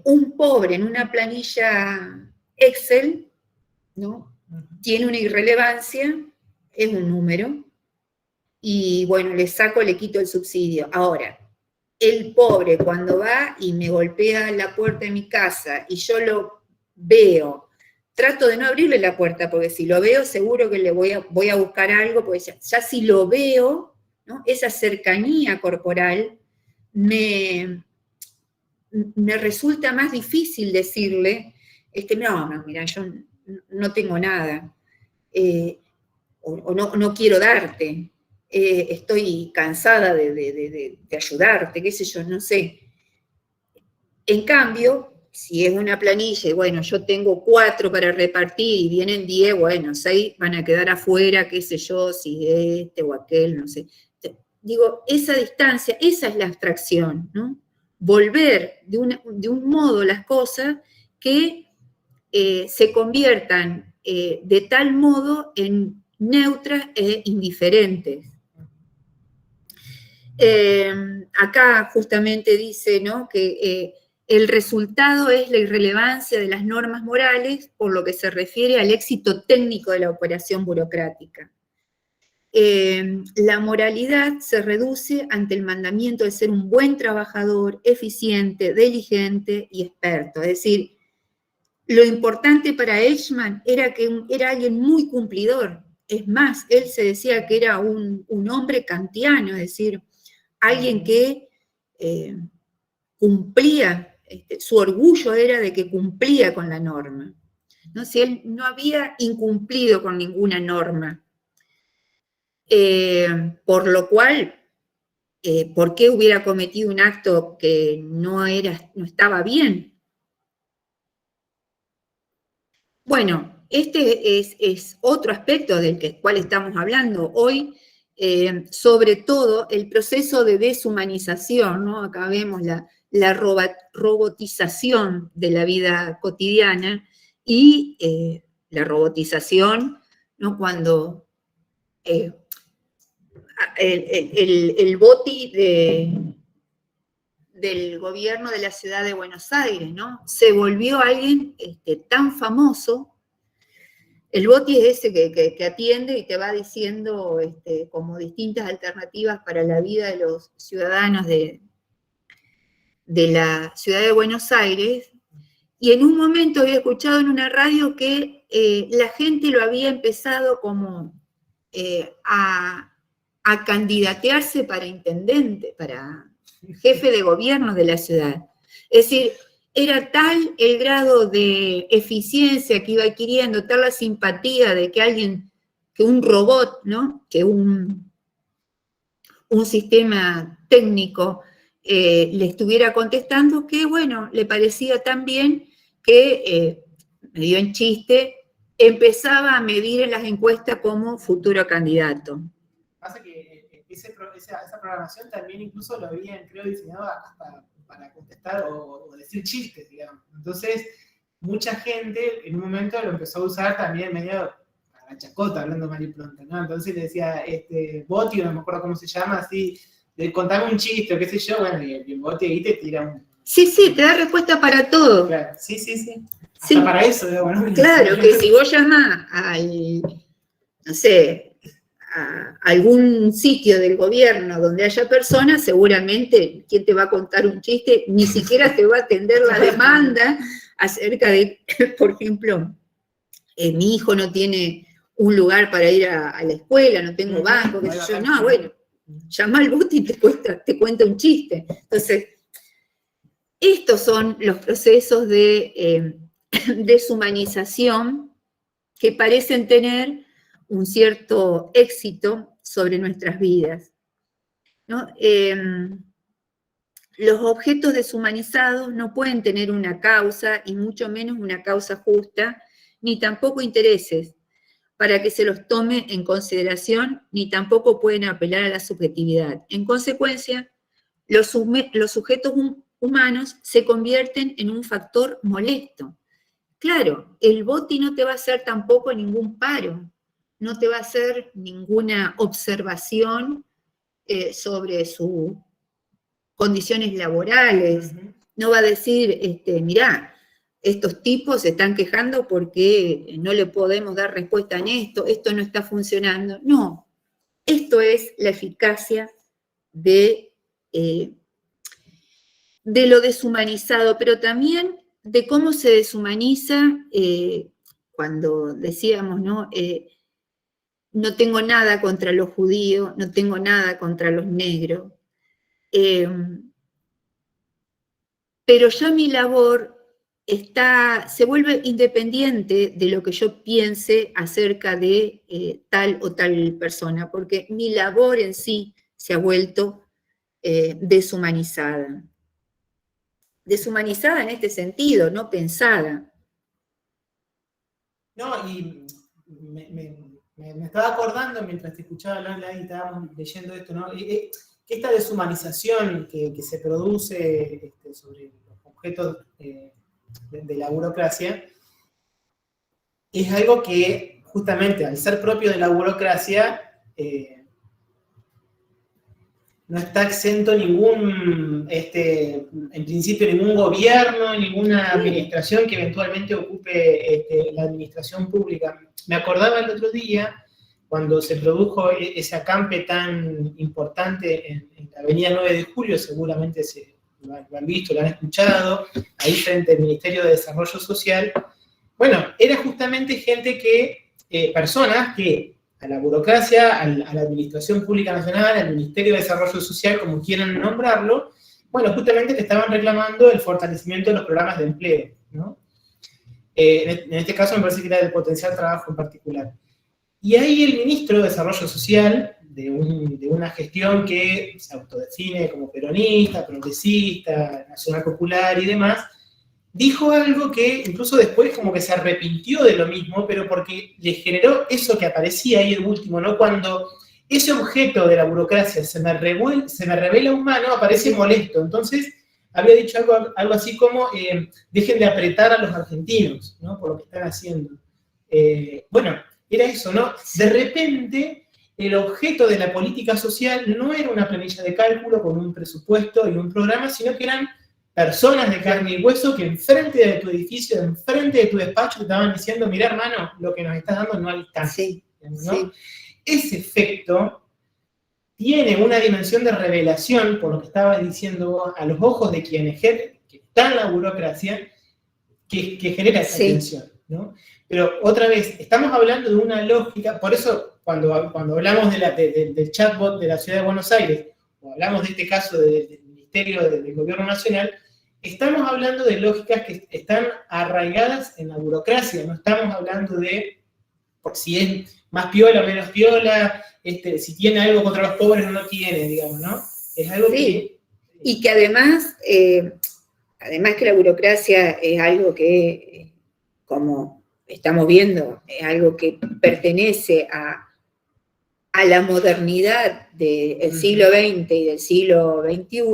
un pobre en una planilla Excel, ¿no? Tiene una irrelevancia, es un número, y bueno, le quito el subsidio. Ahora, el pobre cuando va y me golpea la puerta de mi casa y yo lo veo, trato de no abrirle la puerta, porque si lo veo seguro que le voy a buscar algo, porque ya si lo veo, ¿no? Esa cercanía corporal me resulta más difícil decirle, no, mira, yo no tengo nada, o no quiero darte, estoy cansada de ayudarte, qué sé yo, no sé. En cambio, si es una planilla y bueno, yo tengo 4 para repartir y vienen 10, bueno, 6 van a quedar afuera, qué sé yo, si este o aquel, no sé. Digo, esa distancia, esa es la abstracción, ¿no? Volver de un modo las cosas que se conviertan de tal modo en neutras e indiferentes. Acá justamente dice, ¿no?, que el resultado es la irrelevancia de las normas morales por lo que se refiere al éxito técnico de la operación burocrática. La moralidad se reduce ante el mandamiento de ser un buen trabajador, eficiente, diligente y experto. Es decir, lo importante para Eichmann era que era alguien muy cumplidor. Es más, él se decía que era un hombre kantiano, es decir, alguien que cumplía, su orgullo era de que cumplía con la norma. ¿No? Si él no había incumplido con ninguna norma, por lo cual, ¿por qué hubiera cometido un acto que no estaba bien? Bueno, este es otro aspecto del cual estamos hablando hoy, sobre todo el proceso de deshumanización, ¿no? Acá vemos la robotización de la vida cotidiana y la robotización, ¿no? Cuando el boti del gobierno de la ciudad de Buenos Aires, ¿no? Se volvió alguien tan famoso El boti es ese que atiende y te va diciendo como distintas alternativas para la vida de los ciudadanos de la ciudad de Buenos Aires. Y en un momento había escuchado en una radio que la gente lo había empezado como a candidatearse para intendente, para jefe de gobierno de la ciudad. Es decir, era tal el grado de eficiencia que iba adquiriendo, tal la simpatía de que un robot, ¿no? Que un sistema técnico le estuviera contestando, que bueno, le parecía tan bien que, medio en chiste, empezaba a medir en las encuestas como futuro candidato. Pasa que esa programación también incluso lo habían, creo, diseñado hasta para contestar o decir chistes, digamos. Entonces, mucha gente en un momento lo empezó a usar también medio para la chacota, hablando mal y pronto, ¿no? Entonces le decía, Boti, no me acuerdo cómo se llama, así, de contarme un chiste, o qué sé yo, bueno, y el Boti ahí te tira un... Sí, te da respuesta para todo. Claro, sí. Hasta para eso, digamos, ¿no? Claro, que si vos llamás al, no sé, a algún sitio del gobierno donde haya personas, seguramente quien te va a contar un chiste ni siquiera te va a atender la demanda acerca de, por ejemplo, mi hijo no tiene un lugar para ir a la escuela, no tengo banco, qué sé yo, no, bueno, llama al bot y te cuenta un chiste. Entonces, estos son los procesos de deshumanización que parecen tener un cierto éxito sobre nuestras vidas, ¿no? Los objetos deshumanizados no pueden tener una causa, y mucho menos una causa justa, ni tampoco intereses para que se los tome en consideración, ni tampoco pueden apelar a la subjetividad. En consecuencia, los sujetos humanos se convierten en un factor molesto. Claro, el boti no te va a hacer tampoco ningún paro, no te va a hacer ninguna observación sobre sus condiciones laborales, no va a decir, mirá, estos tipos se están quejando porque no le podemos dar respuesta en esto no está funcionando. No, esto es la eficacia de lo deshumanizado, pero también de cómo se deshumaniza cuando decíamos, ¿no? No tengo nada contra los judíos, no tengo nada contra los negros, pero ya mi labor se vuelve independiente de lo que yo piense acerca de tal o tal persona, porque mi labor en sí se ha vuelto deshumanizada. Deshumanizada en este sentido, no pensada. No, y me estaba acordando mientras te escuchaba hablar y estábamos leyendo esto, ¿no? Que esta deshumanización que se produce sobre los objetos de la burocracia es algo que justamente al ser propio de la burocracia no está exento ningún, en principio, ningún gobierno, ninguna administración que eventualmente ocupe la administración pública. Me acordaba el otro día, cuando se produjo ese acampe tan importante en la avenida 9 de Julio, seguramente lo han visto, lo han escuchado, ahí frente al Ministerio de Desarrollo Social. Bueno, era justamente gente personas que a la burocracia, a la Administración Pública Nacional, al Ministerio de Desarrollo Social, como quieran nombrarlo, bueno, justamente le estaban reclamando el fortalecimiento de los programas de empleo, ¿no? En este caso me parece que era del potencial trabajo en particular. Y ahí el ministro de Desarrollo Social, de una gestión que se autodefine como peronista, progresista, nacional popular y demás, dijo algo que incluso después como que se arrepintió de lo mismo, pero porque le generó eso que aparecía ahí el último, ¿no? Cuando ese objeto de la burocracia se me revela humano, aparece molesto. Entonces, había dicho algo así como, dejen de apretar a los argentinos, ¿no? Por lo que están haciendo. Bueno, era eso, ¿no? De repente, el objeto de la política social no era una planilla de cálculo con un presupuesto y un programa, sino que eran personas de carne y hueso que enfrente de tu edificio, enfrente de tu despacho, te estaban diciendo, mira hermano, lo que nos estás dando no alcanza. Sí, ¿no? sí. Ese efecto tiene una dimensión de revelación, por lo que estabas diciendo vos, a los ojos de quienes que están en la burocracia, que genera esa tensión, ¿no? Pero otra vez, estamos hablando de una lógica, por eso cuando hablamos del chatbot de la Ciudad de Buenos Aires, o hablamos de este caso del Ministerio del Gobierno Nacional, estamos hablando de lógicas que están arraigadas en la burocracia, no estamos hablando de por si es más piola o menos piola, si tiene algo contra los pobres o no tiene, digamos, ¿no? Es algo que... Y que además que la burocracia es algo que, como estamos viendo, es algo que pertenece a la modernidad del siglo XX y del siglo XXI,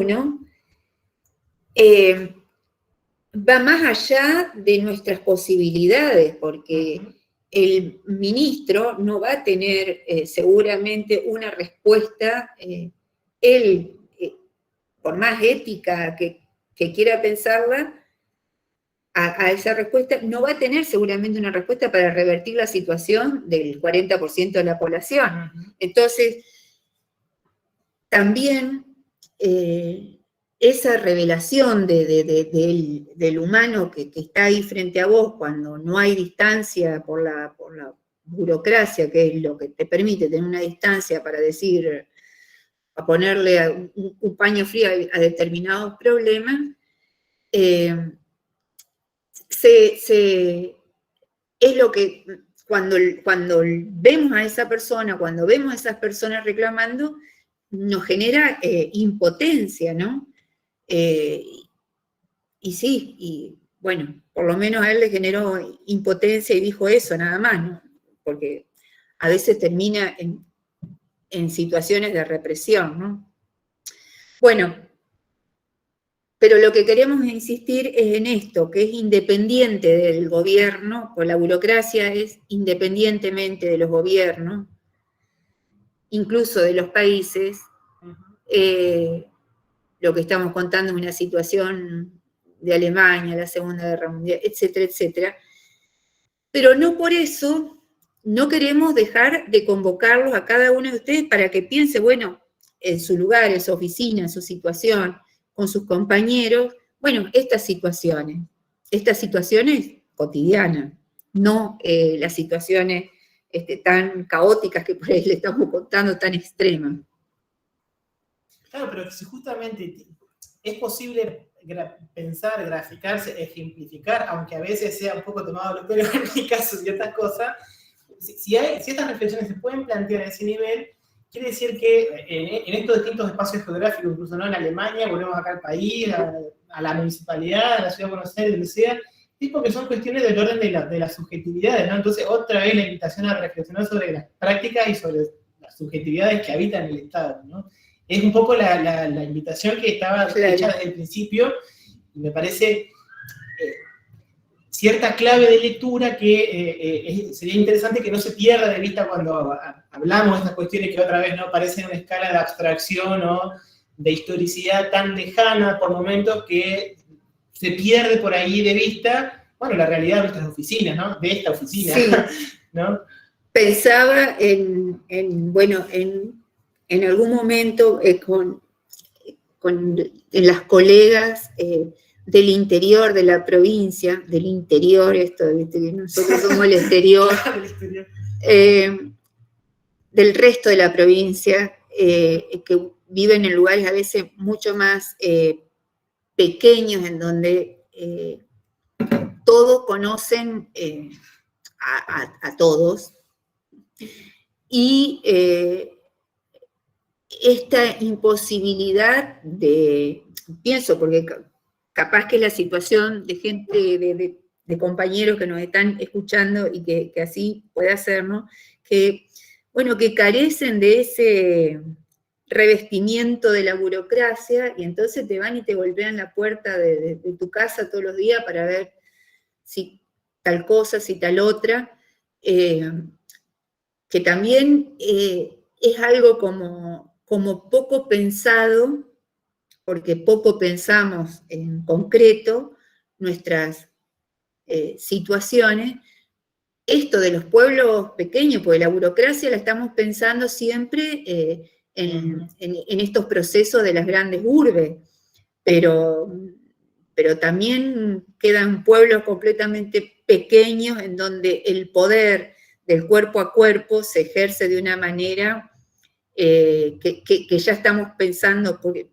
va más allá de nuestras posibilidades, porque el ministro no va a tener seguramente una respuesta, él, por más ética que quiera pensarla, a esa respuesta, no va a tener seguramente una respuesta para revertir la situación del 40% de la población. Entonces, también esa revelación del humano que está ahí frente a vos cuando no hay distancia por la burocracia, que es lo que te permite tener una distancia para decir, a ponerle un paño frío a determinados problemas, es lo que cuando vemos a esa persona, cuando vemos a esas personas reclamando, nos genera impotencia, ¿no? Y sí, y bueno, por lo menos a él le generó impotencia y dijo eso nada más, ¿no? Porque a veces termina en situaciones de represión, ¿no? Bueno, pero lo que queremos insistir es en esto, que es independiente del gobierno, pues la burocracia es independientemente de los gobiernos, incluso de los países. Lo que estamos contando es una situación de Alemania, la Segunda Guerra Mundial, etcétera, etcétera. Pero no por eso no queremos dejar de convocarlos a cada uno de ustedes para que piense, bueno, en su lugar, en su oficina, en su situación, con sus compañeros, bueno, estas situaciones cotidianas, no las situaciones tan caóticas que por ahí le estamos contando, tan extremas. Claro, pero si justamente es posible pensar, graficarse, ejemplificar, aunque a veces sea un poco tomado lo pero en mi caso ciertas cosas, si estas reflexiones se pueden plantear a ese nivel, quiere decir que en estos distintos espacios geográficos, incluso no en Alemania, volvemos acá al país, a la municipalidad, a la ciudad de Buenos Aires, donde sea, es porque son cuestiones del orden de las subjetividades, ¿no? Entonces, otra vez la invitación a reflexionar sobre las prácticas y sobre las subjetividades que habitan el Estado, ¿no? Es un poco la invitación que estaba hecha desde el principio, y me parece cierta clave de lectura que sería interesante que no se pierda de vista cuando hablamos de estas cuestiones que otra vez no parecen una escala de abstracción o de historicidad tan lejana por momentos que se pierde por ahí de vista, bueno, la realidad de nuestras oficinas, ¿no? De esta oficina, sí. ¿no? Pensaba en algún momento en las colegas del interior de la provincia, del interior, esto, ¿viste? Que nosotros somos el exterior, del resto de la provincia, que viven en lugares a veces mucho más pequeños, en donde todos conocen a todos, y esta imposibilidad pienso, porque capaz que es la situación de gente, de compañeros que nos están escuchando y que así puede hacernos, que, bueno, que carecen de ese revestimiento de la burocracia y entonces te van y te golpean la puerta de tu casa todos los días para ver si tal cosa, si tal otra, que también es algo como poco pensado porque poco pensamos en concreto nuestras situaciones. Esto de los pueblos pequeños, porque la burocracia la estamos pensando siempre en estos procesos de las grandes urbes, pero también quedan pueblos completamente pequeños en donde el poder del cuerpo a cuerpo se ejerce de una manera que ya estamos pensando, porque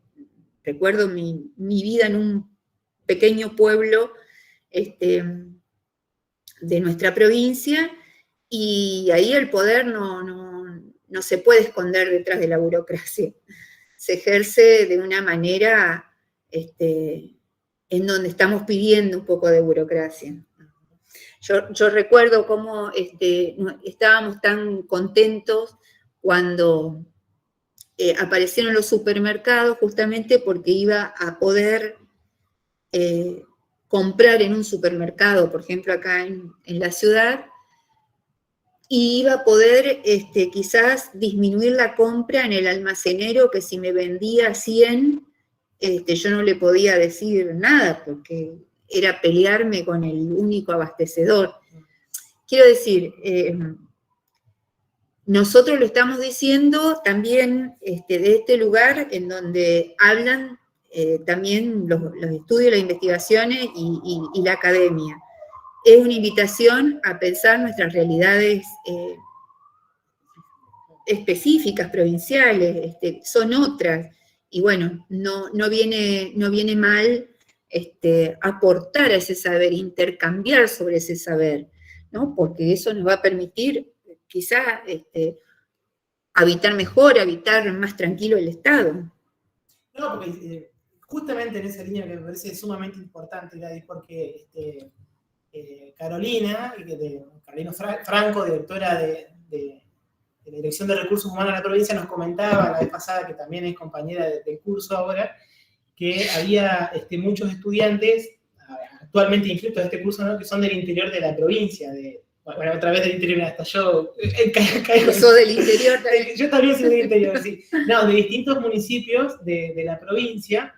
recuerdo mi vida en un pequeño pueblo de nuestra provincia, y ahí el poder no se puede esconder detrás de la burocracia. Se ejerce de una manera en donde estamos pidiendo un poco de burocracia. Yo recuerdo cómo estábamos tan contentos cuando aparecieron los supermercados, justamente porque iba a poder comprar en un supermercado, por ejemplo acá en la ciudad, y iba a poder quizás disminuir la compra en el almacenero, que si me vendía 100, yo no le podía decir nada, porque era pelearme con el único abastecedor. Quiero decir, nosotros lo estamos diciendo también de este lugar en donde hablan también los estudios, las investigaciones y la academia. Es una invitación a pensar nuestras realidades específicas, provinciales, son otras, y bueno, no viene mal aportar a ese saber, intercambiar sobre ese saber, ¿no? Porque eso nos va a permitir quizá habitar mejor, habitar más tranquilo el Estado. No, porque justamente en esa línea que me parece sumamente importante, Gladys, porque Carolina Franco, directora de la Dirección de Recursos Humanos de la provincia, nos comentaba la vez pasada, que también es compañera del curso ahora, que había muchos estudiantes actualmente inscritos a este curso, ¿no?, que son del interior de la provincia, bueno, otra vez del interior, hasta yo... ¿Sos del interior también? Yo también soy del interior, sí. No, de distintos municipios de la provincia,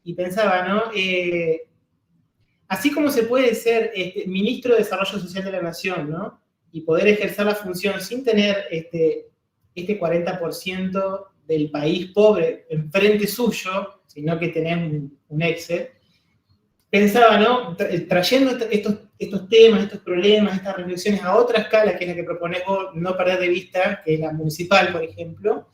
y pensaba, ¿no? Así como se puede ser ministro de Desarrollo Social de la Nación, ¿no?, y poder ejercer la función sin tener este 40% del país pobre enfrente suyo, sino que tenés un Excel, pensaba, ¿no?, trayendo estos temas, estos problemas, estas reflexiones a otra escala, que es la que proponés vos, no perder de vista, que es la municipal, por ejemplo,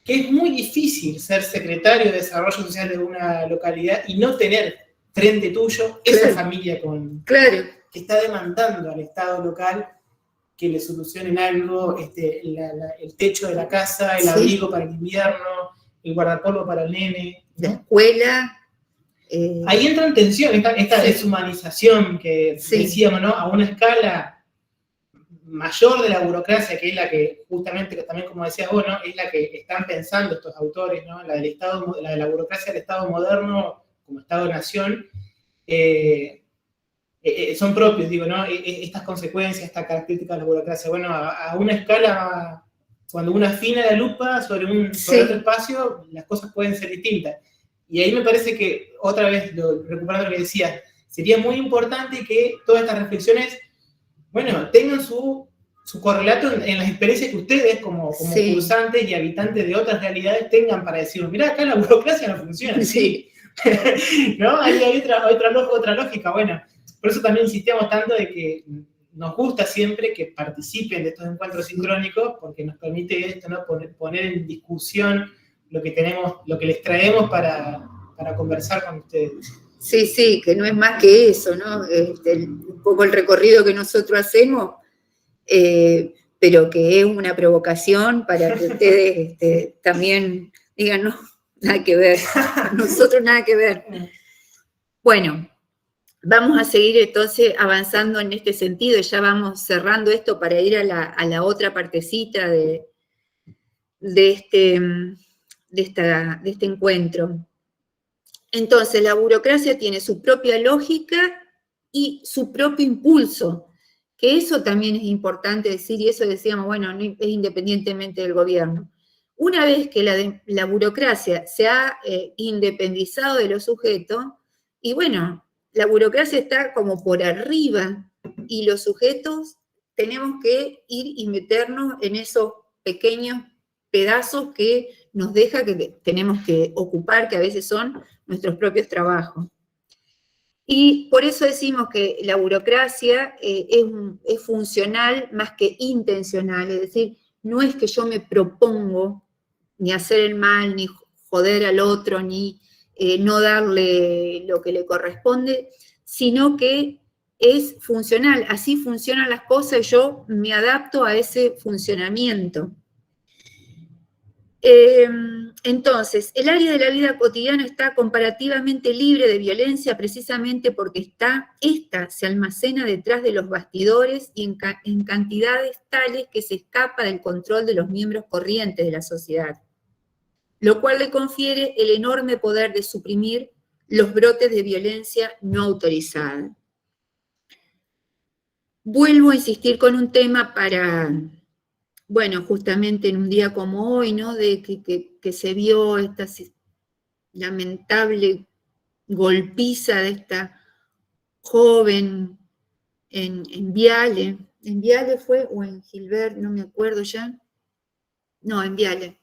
que es muy difícil ser secretario de Desarrollo Social de una localidad y no tener frente tuyo esa familia que está demandando al Estado local que le solucionen algo, el techo de la casa, el abrigo para el invierno, el guardapolvo para el nene, ¿no? La escuela. Ahí entra en tensión esta deshumanización que decíamos, ¿no?, a una escala mayor de la burocracia, que es la que, justamente, que también, como decías vos, ¿no?, es la que están pensando estos autores, ¿no?, la de la burocracia del Estado moderno como Estado-nación, son propios, digo, ¿no?, estas consecuencias, estas características de la burocracia. Bueno, a una escala, cuando uno afina la lupa sobre otro espacio, las cosas pueden ser distintas. Y ahí me parece que, otra vez, recuperando lo que decía, sería muy importante que todas estas reflexiones, bueno, tengan su correlato en las experiencias que ustedes, como cursantes y habitantes de otras realidades, tengan para decir, mirá, acá la burocracia no funciona así. ¿No? Ahí hay otra lógica. Bueno, por eso también insistíamos tanto de que nos gusta siempre que participen de estos encuentros sincrónicos, porque nos permite esto, ¿no?, poner en discusión lo que les traemos para conversar con ustedes. Sí, que no es más que eso, ¿no? Un poco el recorrido que nosotros hacemos, pero que es una provocación para que ustedes también digan, no, nada que ver, nosotros nada que ver. Bueno, vamos a seguir entonces avanzando en este sentido, y ya vamos cerrando esto para ir a la otra partecita de este encuentro. Entonces, la burocracia tiene su propia lógica y su propio impulso, que eso también es importante decir, y eso decíamos, bueno, es independientemente del gobierno. Una vez que la burocracia se ha independizado de los sujetos, y bueno, la burocracia está como por arriba, y los sujetos tenemos que ir y meternos en esos pequeños pedazos que nos deja que tenemos que ocupar, que a veces son nuestros propios trabajos. Y por eso decimos que la burocracia es funcional más que intencional, es decir, no es que yo me propongo ni hacer el mal, ni joder al otro, ni no darle lo que le corresponde, sino que es funcional, así funcionan las cosas y yo me adapto a ese funcionamiento. Entonces, el área de la vida cotidiana está comparativamente libre de violencia precisamente porque esta se almacena detrás de los bastidores y en cantidades tales que se escapa del control de los miembros corrientes de la sociedad, lo cual le confiere el enorme poder de suprimir los brotes de violencia no autorizada. Vuelvo a insistir con un tema para, bueno, justamente en un día como hoy, ¿no? De que se vio esta lamentable golpiza de esta joven en Viale. ¿En Viale fue? ¿O en Gilbert? No me acuerdo ya. No, en Viale.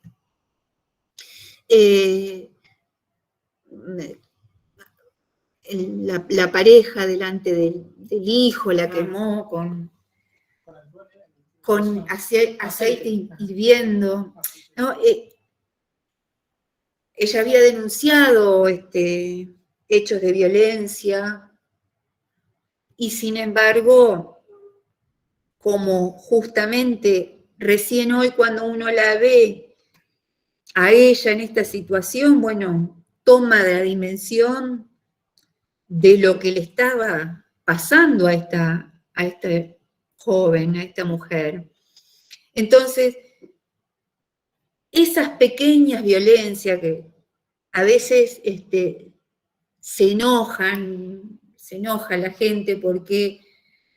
La pareja delante del hijo la quemó con aceite hirviendo, ¿no? Ella había denunciado hechos de violencia y sin embargo, como justamente recién hoy cuando uno la ve a ella en esta situación, bueno, toma la dimensión de lo que le estaba pasando a esta joven, a esta mujer. Entonces, esas pequeñas violencias que a veces se enoja la gente porque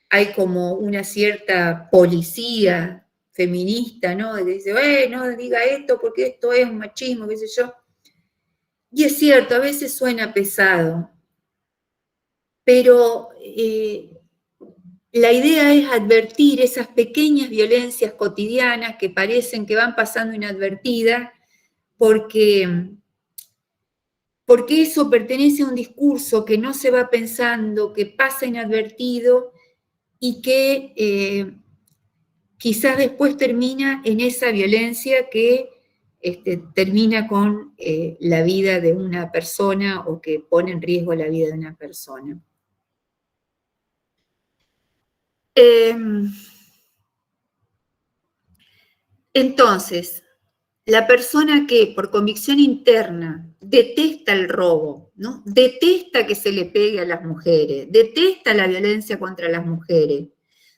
hay como una cierta policía feminista, ¿no? Que dice, no diga esto porque esto es un machismo, qué sé yo. Y es cierto, a veces suena pesado, pero la idea es advertir esas pequeñas violencias cotidianas que parecen que van pasando inadvertidas porque eso pertenece a un discurso que no se va pensando, que pasa inadvertido y que quizás después termina en esa violencia que termina con la vida de una persona o que pone en riesgo la vida de una persona. Entonces, la persona que por convicción interna detesta el robo, ¿no? Detesta que se le pegue a las mujeres, detesta la violencia contra las mujeres,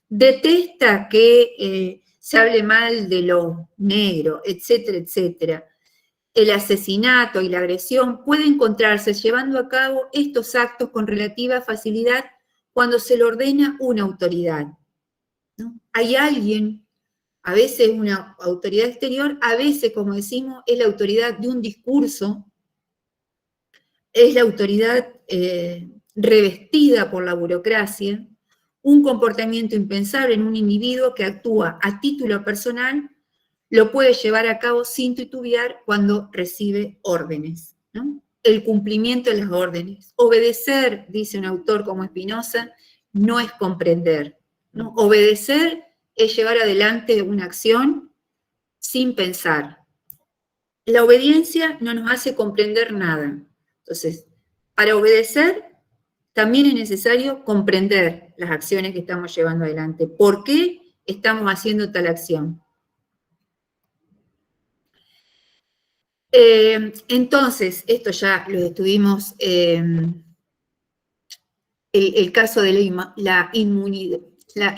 detesta que se hable mal de los negros, etcétera, etcétera. El asesinato y la agresión puede encontrarse llevando a cabo estos actos con relativa facilidad cuando se le ordena una autoridad, ¿no? Hay alguien, a veces una autoridad exterior, a veces, como decimos, es la autoridad de un discurso, es la autoridad revestida por la burocracia, un comportamiento impensable en un individuo que actúa a título personal, lo puede llevar a cabo sin titubear cuando recibe órdenes, ¿no? El cumplimiento de las órdenes. Obedecer, dice un autor como Spinoza, no es comprender, ¿no? Obedecer es llevar adelante una acción sin pensar. La obediencia no nos hace comprender nada. Entonces, para obedecer también es necesario comprender las acciones que estamos llevando adelante. ¿Por qué estamos haciendo tal acción? Entonces, esto ya lo estuvimos, el caso de la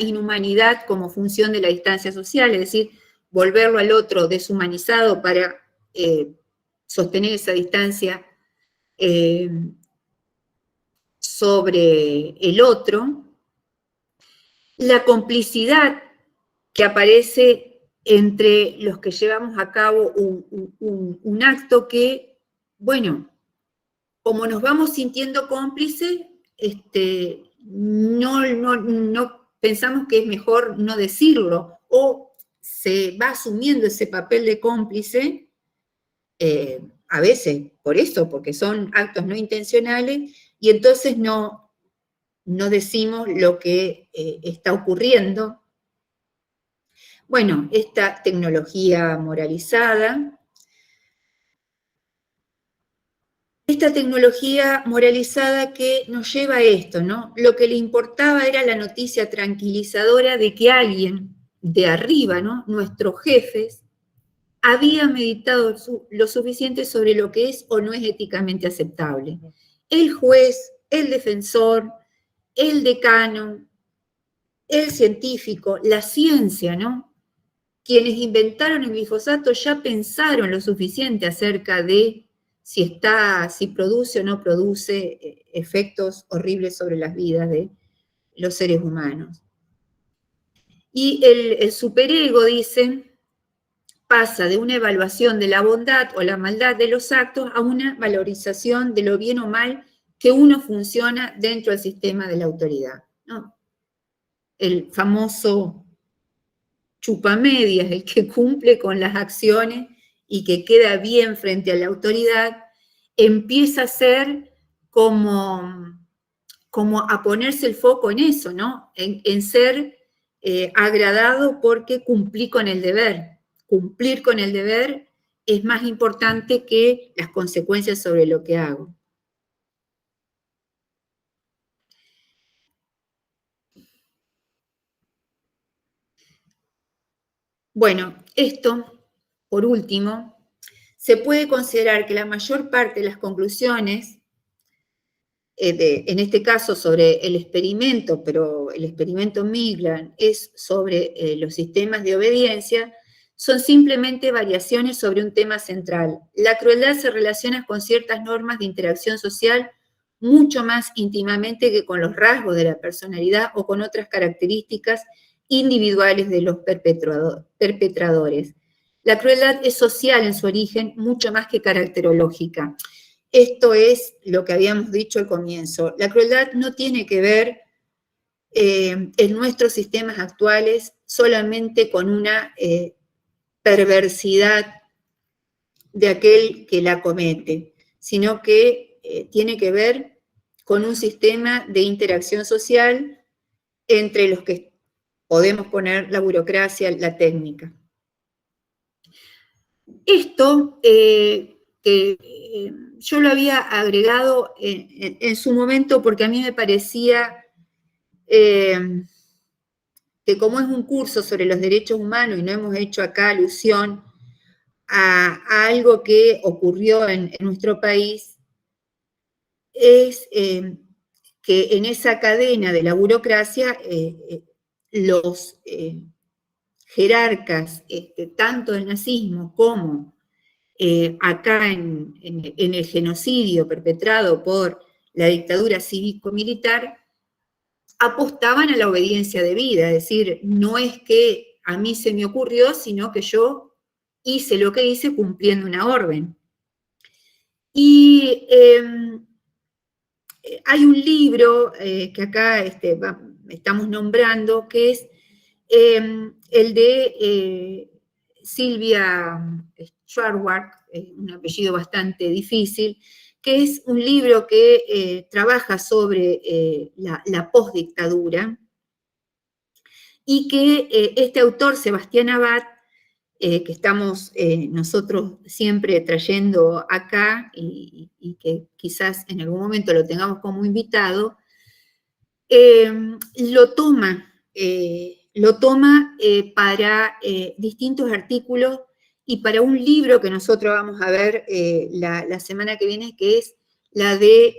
inhumanidad como función de la distancia social, es decir, volverlo al otro deshumanizado para sostener esa distancia sobre el otro. La complicidad que aparece entre los que llevamos a cabo un acto que, bueno, como nos vamos sintiendo cómplices, no pensamos que es mejor no decirlo, o se va asumiendo ese papel de cómplice, a veces por eso, porque son actos no intencionales, y entonces no decimos lo que está ocurriendo. Bueno, esta tecnología moralizada que nos lleva a esto, ¿no? Lo que le importaba era la noticia tranquilizadora de que alguien de arriba, ¿no? Nuestros jefes, había meditado lo suficiente sobre lo que es o no es éticamente aceptable. El juez, el defensor, el decano, el científico, la ciencia, ¿no? Quienes inventaron el glifosato ya pensaron lo suficiente acerca de si produce o no produce efectos horribles sobre las vidas de los seres humanos. Y el superego, dice, pasa de una evaluación de la bondad o la maldad de los actos a una valorización de lo bien o mal que uno funciona dentro del sistema de la autoridad, ¿no? El famoso chupamedias, el que cumple con las acciones y que queda bien frente a la autoridad, empieza a ser como a ponerse el foco en eso, ¿no? En ser agradado porque cumplí con el deber. Cumplir con el deber es más importante que las consecuencias sobre lo que hago. Bueno, esto, por último, se puede considerar que la mayor parte de las conclusiones, en este caso sobre el experimento, pero el experimento Milgram es sobre los sistemas de obediencia, son simplemente variaciones sobre un tema central. La crueldad se relaciona con ciertas normas de interacción social mucho más íntimamente que con los rasgos de la personalidad o con otras características individuales de los perpetradores. La crueldad es social en su origen, mucho más que caracterológica. Esto es lo que habíamos dicho al comienzo. La crueldad no tiene que ver en nuestros sistemas actuales solamente con una perversidad de aquel que la comete, sino que tiene que ver con un sistema de interacción social entre los que podemos poner la burocracia, la técnica. Esto yo lo había agregado en su momento porque a mí me parecía que como es un curso sobre los derechos humanos y no hemos hecho acá alusión a algo que ocurrió en nuestro país, es que en esa cadena de la burocracia los jerarcas, tanto del nazismo como acá en el genocidio perpetrado por la dictadura cívico-militar, apostaban a la obediencia debida, es decir, no es que a mí se me ocurrió, sino que yo hice lo que hice cumpliendo una orden. Y hay un libro que acá estamos nombrando, que es el de Silvia Schwarwart, un apellido bastante difícil, que es un libro que trabaja sobre la postdictadura, y que este autor, Sebastián Abad, que estamos nosotros siempre trayendo acá, y que quizás en algún momento lo tengamos como invitado, lo toma para distintos artículos y para un libro que nosotros vamos a ver la semana que viene, que es la de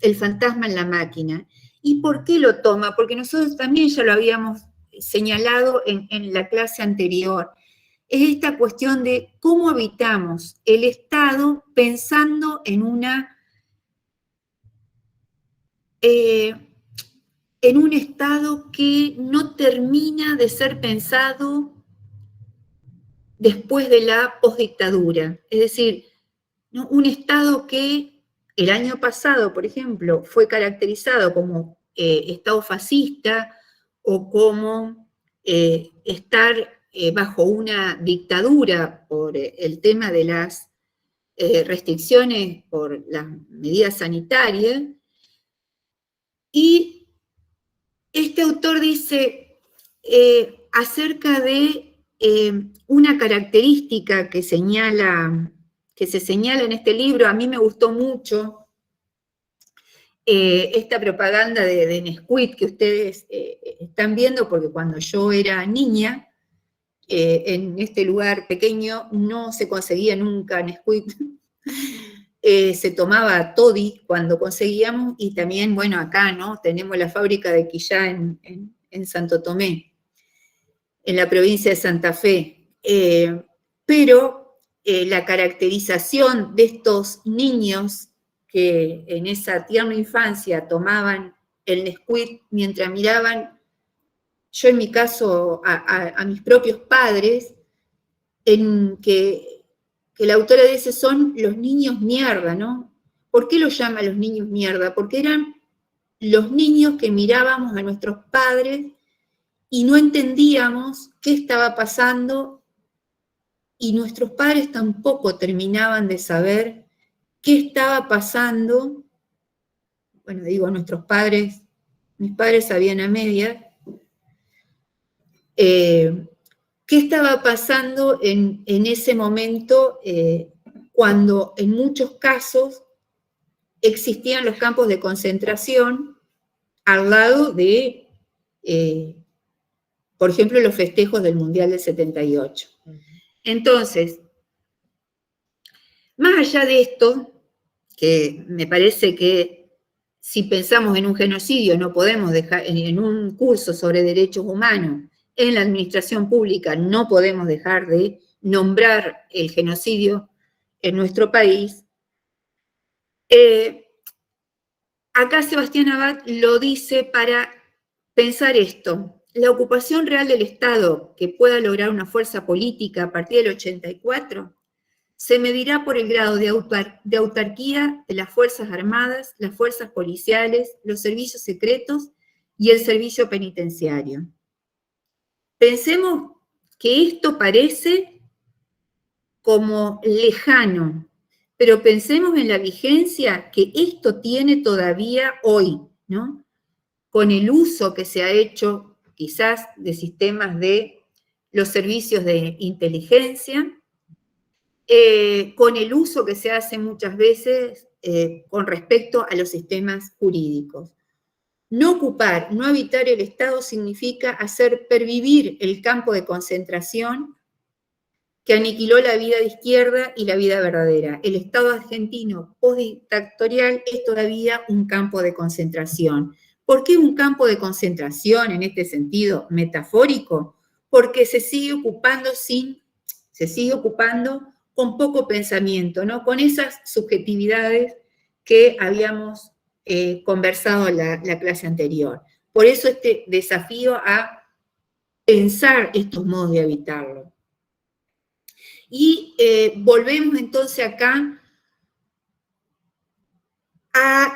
El fantasma en la máquina. ¿Y por qué lo toma? Porque nosotros también ya lo habíamos señalado en la clase anterior. Es esta cuestión de cómo habitamos el Estado pensando en un Estado que no termina de ser pensado después de la posdictadura. Es decir, ¿no? Un Estado que el año pasado, por ejemplo, fue caracterizado como Estado fascista o como estar bajo una dictadura por el tema de las restricciones por las medidas sanitarias. Y este autor dice acerca de una característica que se señala en este libro. A mí me gustó mucho esta propaganda de Nesquik que ustedes están viendo, porque cuando yo era niña, en este lugar pequeño no se conseguía nunca Nesquik. Se tomaba toddy cuando conseguíamos, y también, bueno, acá, ¿no? Tenemos la fábrica de Quillá en Santo Tomé, en la provincia de Santa Fe. Pero la caracterización de estos niños que en esa tierna infancia tomaban el Nesquik mientras miraban, yo en mi caso, a mis propios padres, en que la autora dice son los niños mierda, ¿no? ¿Por qué los llama los niños mierda? Porque eran los niños que mirábamos a nuestros padres y no entendíamos qué estaba pasando, y nuestros padres tampoco terminaban de saber qué estaba pasando. Bueno, digo nuestros padres, mis padres sabían a medias, qué estaba pasando en ese momento cuando en muchos casos existían los campos de concentración al lado de, por ejemplo, los festejos del Mundial del 78. Entonces, más allá de esto, que me parece que si pensamos en un genocidio no podemos dejar, en un curso sobre derechos humanos, en la administración pública no podemos dejar de nombrar el genocidio en nuestro país. Acá Sebastián Abad lo dice para pensar esto: la ocupación real del Estado que pueda lograr una fuerza política a partir del 84 se medirá por el grado de autarquía de las Fuerzas Armadas, las fuerzas policiales, los servicios secretos y el servicio penitenciario. Pensemos que esto parece como lejano, pero pensemos en la vigencia que esto tiene todavía hoy, ¿no? Con el uso que se ha hecho quizás de sistemas de los servicios de inteligencia, con el uso que se hace muchas veces con respecto a los sistemas jurídicos. No ocupar, no habitar el Estado significa hacer pervivir el campo de concentración que aniquiló la vida de izquierda y la vida verdadera. El Estado argentino postdictatorial es todavía un campo de concentración. ¿Por qué un campo de concentración en este sentido metafórico? Porque se sigue ocupando con poco pensamiento, ¿no? Con esas subjetividades que habíamos conversado en la clase anterior. Por eso este desafío a pensar estos modos de habitarlo. Y volvemos entonces acá a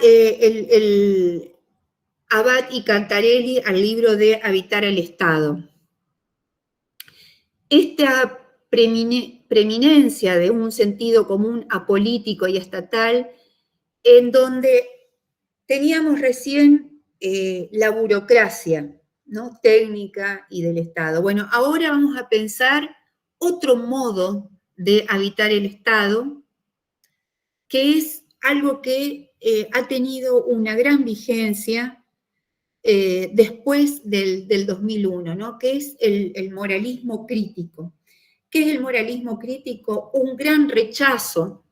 Abad y Cantarelli, al libro de Habitar el Estado. Esta preeminencia de un sentido común apolítico y estatal, en donde teníamos recién la burocracia, ¿no? Técnica y del Estado. Bueno, ahora vamos a pensar otro modo de habitar el Estado, que es algo que ha tenido una gran vigencia después del 2001, ¿no? Que es el moralismo crítico. ¿Qué es el moralismo crítico? Un gran rechazo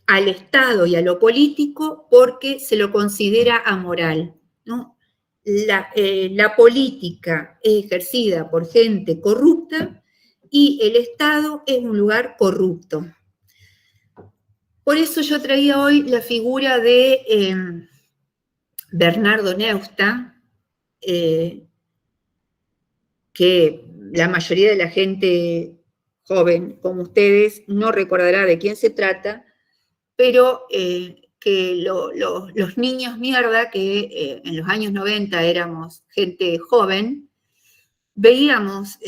al Estado y a lo político porque se lo considera amoral, ¿no? La política es ejercida por gente corrupta y el Estado es un lugar corrupto. Por eso yo traía hoy la figura de Bernardo Neustadt, que la mayoría de la gente joven como ustedes no recordará de quién se trata, pero que los niños mierda, que en los años 90 éramos gente joven, veíamos,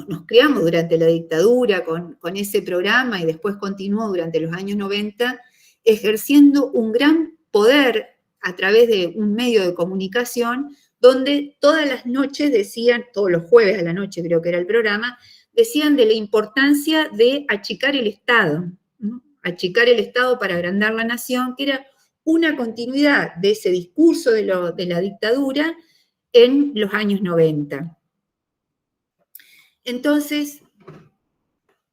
nos criamos durante la dictadura con ese programa y después continuó durante los años 90, ejerciendo un gran poder a través de un medio de comunicación donde todas las noches decían, todos los jueves a la noche creo que era el programa, decían de la importancia de achicar el Estado, ¿no? Achicar el Estado para agrandar la nación, que era una continuidad de ese discurso de la dictadura en los años 90. Entonces,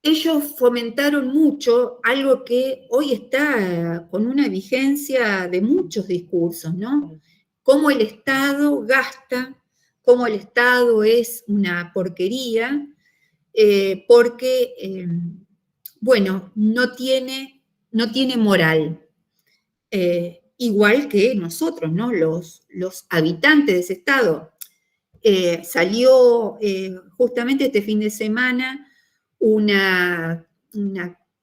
ellos fomentaron mucho algo que hoy está con una vigencia de muchos discursos, ¿no? Cómo el Estado gasta, cómo el Estado es una porquería, porque, bueno, no tiene moral. Igual que nosotros, ¿no? Los habitantes de ese Estado. Salió justamente este fin de semana una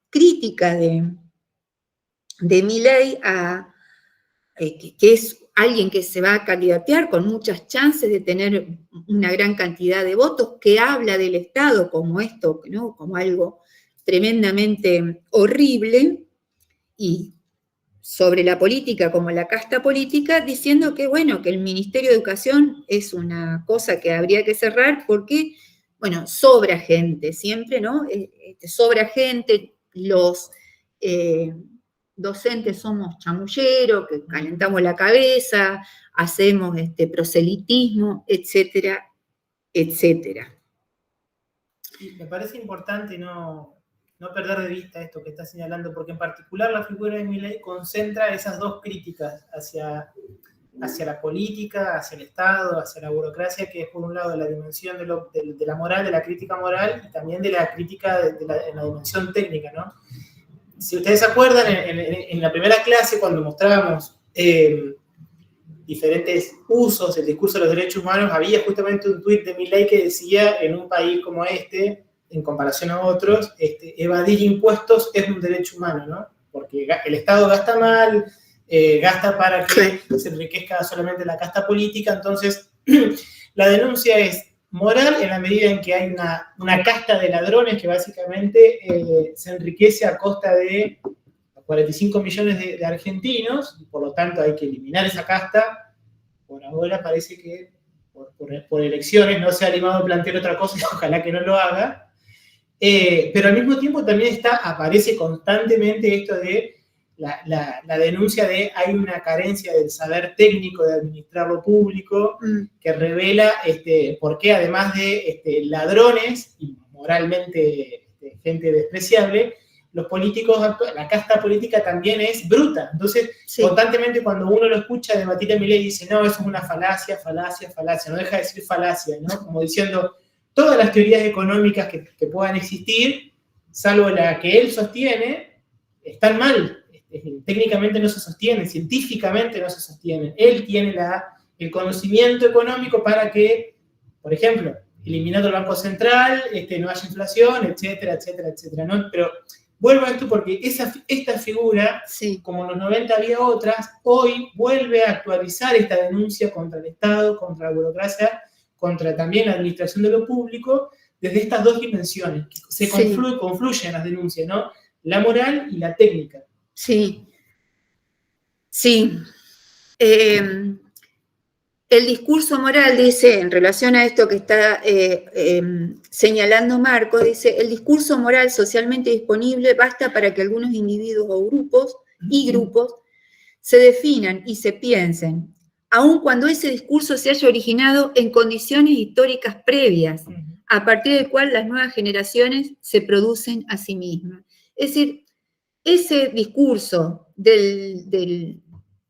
crítica de Milei, que es alguien que se va a candidatear con muchas chances de tener una gran cantidad de votos, que habla del Estado como esto, ¿no? Como algo tremendamente horrible, y sobre la política como la casta política, diciendo que, bueno, que el Ministerio de Educación es una cosa que habría que cerrar porque, bueno, sobra gente siempre, ¿no? Sobra gente, los docentes somos chamulleros, que calentamos la cabeza, hacemos proselitismo, etcétera, etcétera. Me parece importante no perder de vista esto que está señalando, porque en particular la figura de Milei concentra esas dos críticas hacia la política, hacia el Estado, hacia la burocracia, que es por un lado la dimensión de la moral, de la crítica moral, y también de la crítica en la dimensión técnica, ¿no? Si ustedes se acuerdan, en la primera clase, cuando mostrábamos diferentes usos del discurso de los derechos humanos, había justamente un tuit de Milei que decía, en un país como este, en comparación a otros, evadir impuestos es un derecho humano, ¿no? Porque el Estado gasta mal, gasta para que se enriquezca solamente la casta política, entonces la denuncia es moral en la medida en que hay una casta de ladrones que básicamente se enriquece a costa de 45 millones de argentinos, y por lo tanto hay que eliminar esa casta. Por ahora parece que por elecciones no se ha animado a plantear otra cosa, y ojalá que no lo haga. Pero al mismo tiempo también aparece constantemente esto de la denuncia de hay una carencia del saber técnico de administrar lo público, que revela por qué además de ladrones y moralmente gente despreciable, los políticos, la casta política también es bruta. Entonces, sí, constantemente cuando uno lo escucha debatir a Milei dice, no, eso es una falacia, no deja de decir falacia, ¿no? Como diciendo, todas las teorías económicas que puedan existir, salvo la que él sostiene, están mal. Técnicamente no se sostienen, científicamente no se sostienen. Él tiene el conocimiento económico para que, por ejemplo, eliminando el Banco Central, no haya inflación, etcétera, etcétera, etcétera, ¿no? Pero vuelvo a esto porque esta figura, sí, como en los 90 había otras, hoy vuelve a actualizar esta denuncia contra el Estado, contra la burocracia, contra también la administración de lo público, desde estas dos dimensiones, que se confluyen las denuncias, ¿no? La moral y la técnica. Sí, sí. El discurso moral dice, en relación a esto que está señalando Marco, dice, el discurso moral socialmente disponible basta para que algunos individuos o grupos se definan y se piensen, aun cuando ese discurso se haya originado en condiciones históricas previas, a partir del cual las nuevas generaciones se producen a sí mismas. Es decir, ese discurso de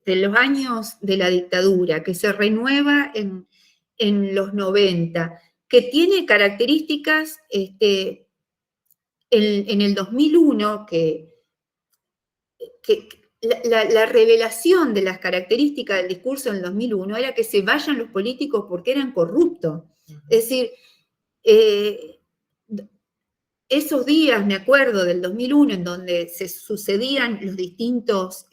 los años de la dictadura, que se renueva en los 90, que tiene características en el 2001, que la revelación de las características del discurso en el 2001 era que se vayan los políticos porque eran corruptos. Es decir, esos días, me acuerdo, del 2001, en donde se sucedían los distintos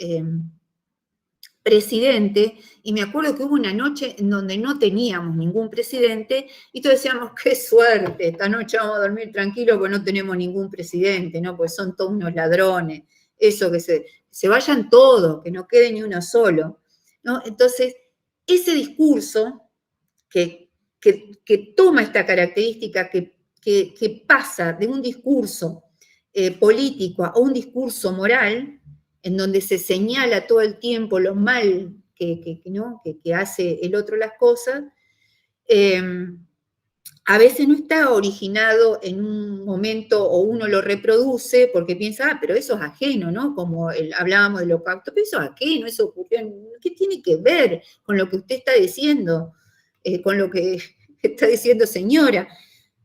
presidentes, y me acuerdo que hubo una noche en donde no teníamos ningún presidente, y todos decíamos, qué suerte, esta noche vamos a dormir tranquilos porque no tenemos ningún presidente, ¿no? Pues son todos unos ladrones, eso, que se vayan todos, que no quede ni uno solo, ¿no? Entonces, ese discurso que toma esta característica, que pasa de un discurso político a un discurso moral, en donde se señala todo el tiempo lo mal que hace el otro las cosas, a veces no está originado en un momento o uno lo reproduce porque piensa, pero eso es ajeno, ¿no? Como hablábamos del holocausto, pero eso es ajeno, eso ocurrió, ¿qué tiene que ver con lo que usted está diciendo? Con lo que está diciendo señora.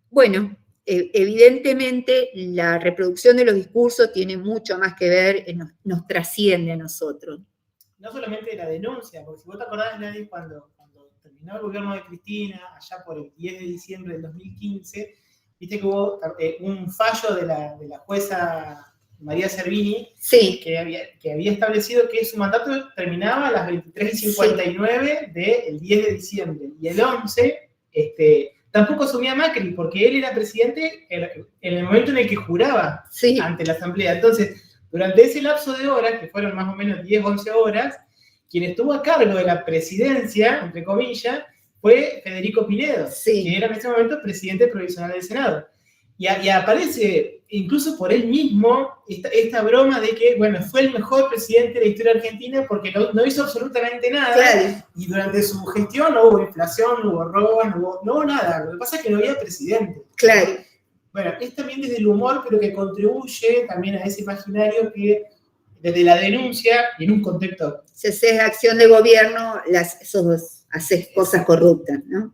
Bueno, evidentemente la reproducción de los discursos tiene mucho más que ver, nos trasciende a nosotros. No solamente la denuncia, porque si vos te acordás, Nadie, cuando terminó el gobierno de Cristina, allá por el 10 de diciembre del 2015, viste que hubo un fallo de la jueza María Servini, sí, que había establecido que su mandato terminaba a las 23:59 del 10 de diciembre. Y el 11, tampoco asumía Macri, porque él era presidente en el momento en el que juraba ante la Asamblea. Entonces, durante ese lapso de horas, que fueron más o menos 10, 11 horas, quien estuvo a cargo de la presidencia, entre comillas, fue Federico Pinedo, que era en ese momento presidente provisional del Senado. Y aparece, incluso por él mismo, esta broma de que, bueno, fue el mejor presidente de la historia argentina porque no hizo absolutamente nada. Claro. Y durante su gestión no hubo inflación, no hubo robo, no hubo nada. Lo que pasa es que no había presidente. Claro. Bueno, es también desde el humor, pero que contribuye también a ese imaginario que desde la denuncia y en un contexto. Si haces acción de gobierno, haces cosas corruptas, ¿no?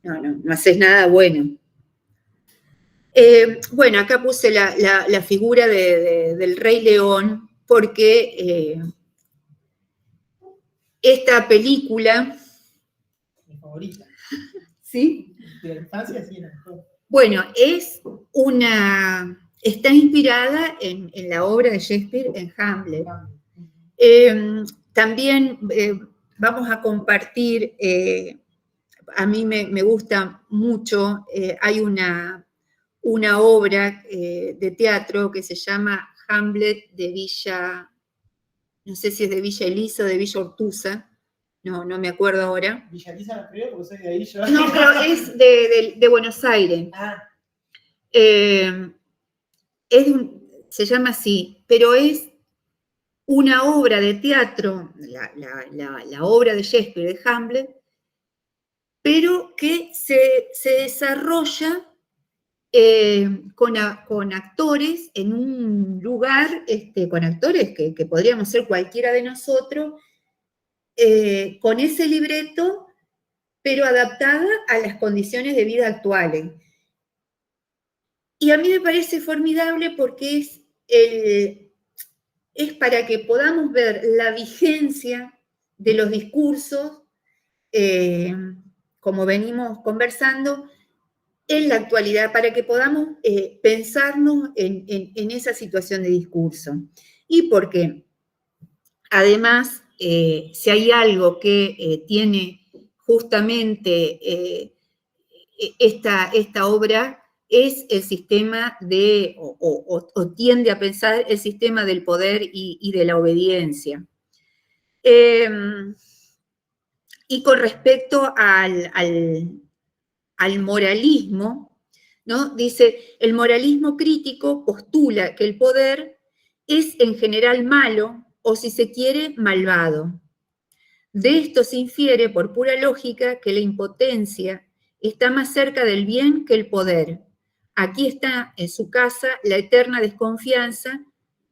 No haces nada bueno. Bueno, acá puse la figura del Rey León, porque esta película... Mi favorita. ¿Sí? De la infancia, sí, la mejor. Bueno, está inspirada en la obra de Shakespeare, en Hamlet. También vamos a compartir, a mí me gusta mucho, hay una obra de teatro que se llama Hamlet de Villa, no sé si es de Villa Elisa o de Villa Ortuza, no me acuerdo ahora. Villa Elisa la creo porque soy de ahí yo. No, pero es de Buenos Aires. Se llama así, pero es una obra de teatro, la obra de Shakespeare, de Hamlet, pero que se desarrolla con actores en un lugar, con actores que podríamos ser cualquiera de nosotros, con ese libreto, pero adaptada a las condiciones de vida actuales. Y a mí me parece formidable porque es para que podamos ver la vigencia de los discursos, como venimos conversando, en la actualidad, para que podamos pensarnos en esa situación de discurso. Y porque, además, si hay algo que tiene justamente esta obra, es el sistema o tiende a pensar el sistema del poder y de la obediencia. Y con respecto al moralismo, ¿no? Dice, el moralismo crítico postula que el poder es en general malo, o si se quiere, malvado. De esto se infiere, por pura lógica, que la impotencia está más cerca del bien que el poder. Aquí está, en su casa, la eterna desconfianza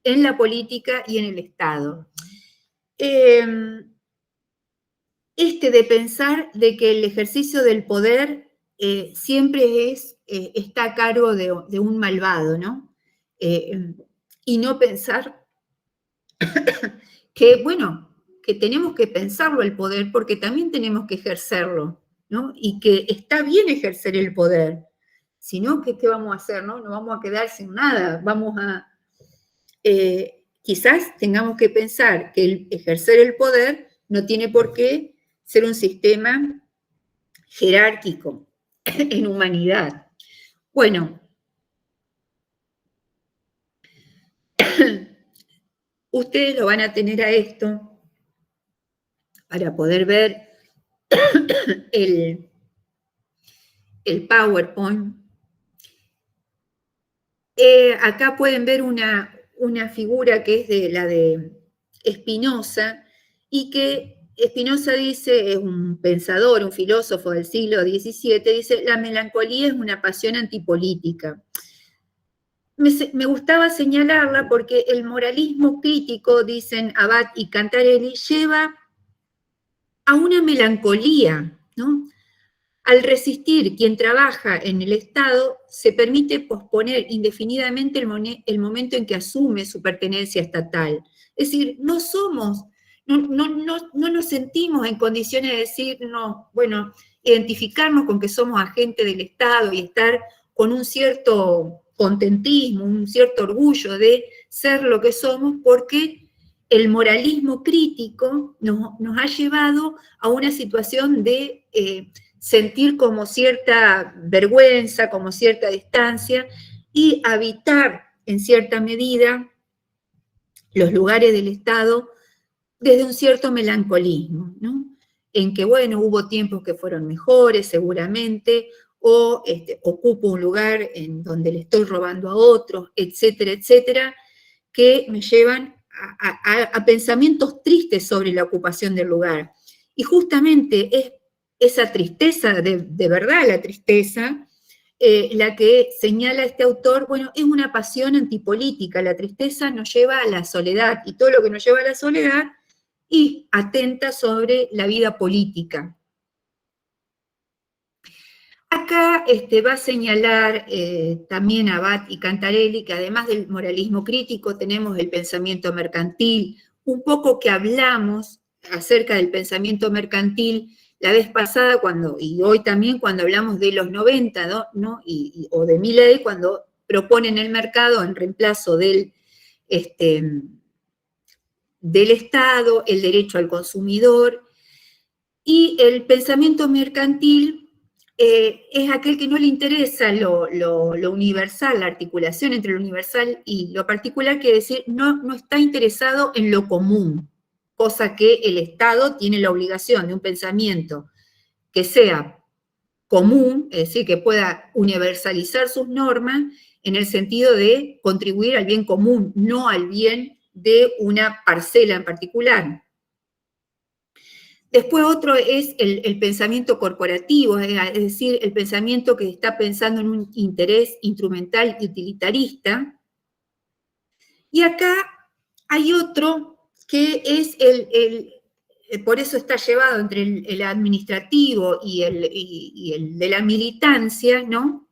en la política y en el Estado. De pensar de que el ejercicio del poder siempre está a cargo de un malvado, ¿no? Y no pensar que, bueno, que tenemos que pensarlo el poder porque también tenemos que ejercerlo, ¿no? Y que está bien ejercer el poder. sino que ¿qué vamos a hacer? No vamos a quedar sin nada, vamos a... quizás tengamos que pensar que el ejercer el poder no tiene por qué ser un sistema jerárquico en humanidad. Bueno, ustedes lo van a tener a esto para poder ver el PowerPoint. Acá pueden ver una figura que es de la de Spinoza, y que Spinoza dice, es un pensador, un filósofo del siglo XVII, dice, la melancolía es una pasión antipolítica. Me gustaba señalarla porque el moralismo crítico, dicen Abad y Cantarelli, lleva a una melancolía, ¿no? Al resistir quien trabaja en el Estado, se permite posponer indefinidamente el momento en que asume su pertenencia estatal. Es decir, no nos sentimos en condiciones de decir, no, bueno, identificarnos con que somos agentes del Estado y estar con un cierto contentismo, un cierto orgullo de ser lo que somos, porque el moralismo crítico nos ha llevado a una situación de sentir como cierta vergüenza, como cierta distancia, y habitar en cierta medida los lugares del Estado desde un cierto melancolismo, ¿no? En que, bueno, hubo tiempos que fueron mejores, seguramente, o ocupo un lugar en donde le estoy robando a otros, etcétera, etcétera, que me llevan a pensamientos tristes sobre la ocupación del lugar. Y justamente es esa tristeza, de verdad la tristeza, la que señala este autor, bueno, es una pasión antipolítica. La tristeza nos lleva a la soledad, y todo lo que nos lleva a la soledad y atenta sobre la vida política. Acá va a señalar también Abad y Cantarelli que además del moralismo crítico tenemos el pensamiento mercantil, un poco que hablamos acerca del pensamiento mercantil la vez pasada y hoy también cuando hablamos de los 90, ¿no? O de Milley, cuando proponen el mercado en reemplazo del Estado, el derecho al consumidor, y el pensamiento mercantil es aquel que no le interesa lo universal, la articulación entre lo universal y lo particular, quiere decir, no está interesado en lo común, cosa que el Estado tiene la obligación de un pensamiento que sea común, es decir, que pueda universalizar sus normas en el sentido de contribuir al bien común, no al bien de una parcela en particular. Después otro es el pensamiento corporativo, es decir, el pensamiento que está pensando en un interés instrumental y utilitarista. Y acá hay otro que es por eso está llevado entre el administrativo y el de la militancia, ¿no?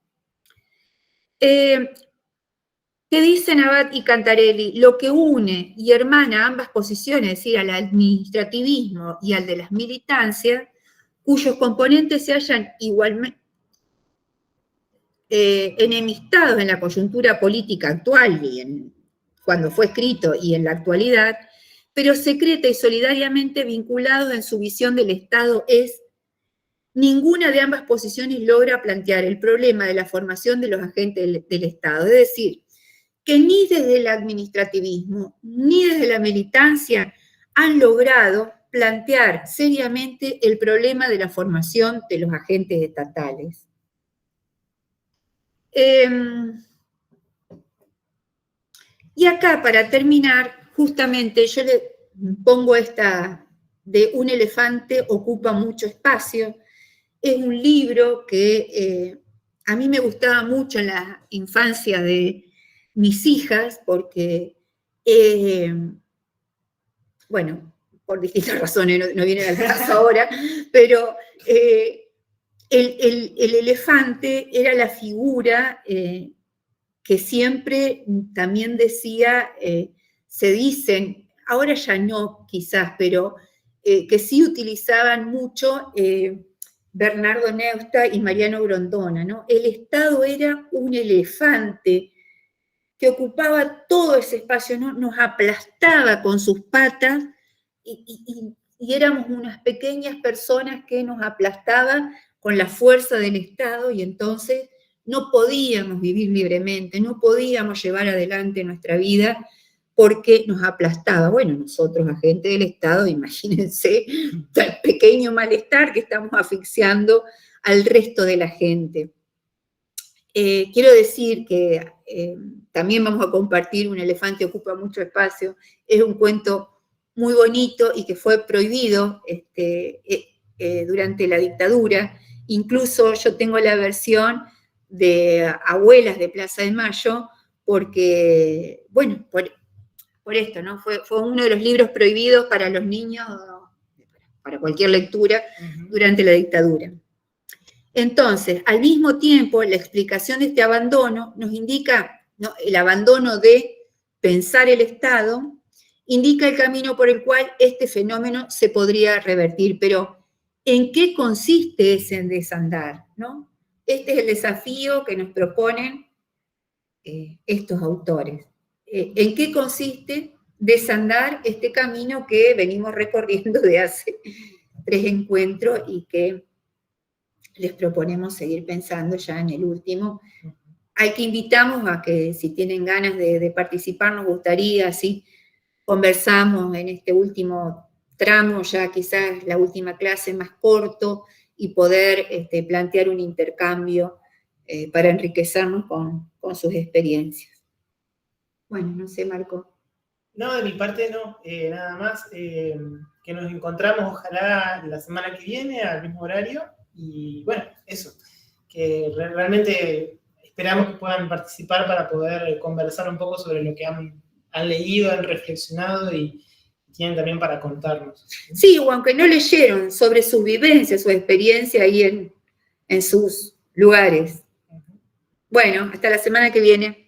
¿Qué dicen Abad y Cantarelli? Lo que une y hermana ambas posiciones, es decir, al administrativismo y al de las militancias, cuyos componentes se hallan igualmente enemistados en la coyuntura política actual y cuando fue escrito y en la actualidad, pero secreta y solidariamente vinculados en su visión del Estado ninguna de ambas posiciones logra plantear el problema de la formación de los agentes del Estado. Es decir, que ni desde el administrativismo ni desde la militancia han logrado plantear seriamente el problema de la formación de los agentes estatales. Y acá, para terminar, justamente yo le pongo esta de Un elefante ocupa mucho espacio. Es un libro que a mí me gustaba mucho en la infancia de mis hijas, porque, bueno, por distintas razones, no viene al caso ahora, pero el elefante era la figura que siempre también decía, se dicen, ahora ya no quizás, pero que sí utilizaban mucho Bernardo Neustadt y Mariano Grondona, ¿no? El Estado era un elefante que ocupaba todo ese espacio, ¿no? Nos aplastaba con sus patas y éramos unas pequeñas personas que nos aplastaban con la fuerza del Estado y entonces no podíamos vivir libremente, no podíamos llevar adelante nuestra vida porque nos aplastaba. Bueno, nosotros, agentes del Estado, imagínense el pequeño malestar que estamos asfixiando al resto de la gente. Quiero decir que también vamos a compartir Un elefante ocupa mucho espacio. Es un cuento muy bonito y que fue prohibido durante la dictadura. Incluso yo tengo la versión de Abuelas de Plaza de Mayo, porque, bueno, por esto, ¿no? Fue uno de los libros prohibidos para los niños, para cualquier lectura, durante la dictadura. Entonces, al mismo tiempo, la explicación de este abandono nos indica, ¿no? El abandono de pensar el Estado, indica el camino por el cual este fenómeno se podría revertir. Pero, ¿en qué consiste ese desandar, ¿no? Este es el desafío que nos proponen estos autores. ¿En qué consiste desandar este camino que venimos recorriendo de hace 3 encuentros y que les proponemos seguir pensando ya en el último? Al que invitamos a que si tienen ganas de participar, nos gustaría, así conversamos en este último tramo, ya quizás la última clase más corto, y poder plantear un intercambio para enriquecernos con sus experiencias. Bueno, no sé, Marco. No, de mi parte no, nada más, que nos encontramos ojalá la semana que viene al mismo horario, y bueno, eso, que realmente esperamos que puedan participar para poder conversar un poco sobre lo que han leído, han reflexionado y tienen también para contarnos. Sí, o aunque no leyeron, sobre sus vivencias, su experiencia ahí en sus lugares. Bueno, hasta la semana que viene.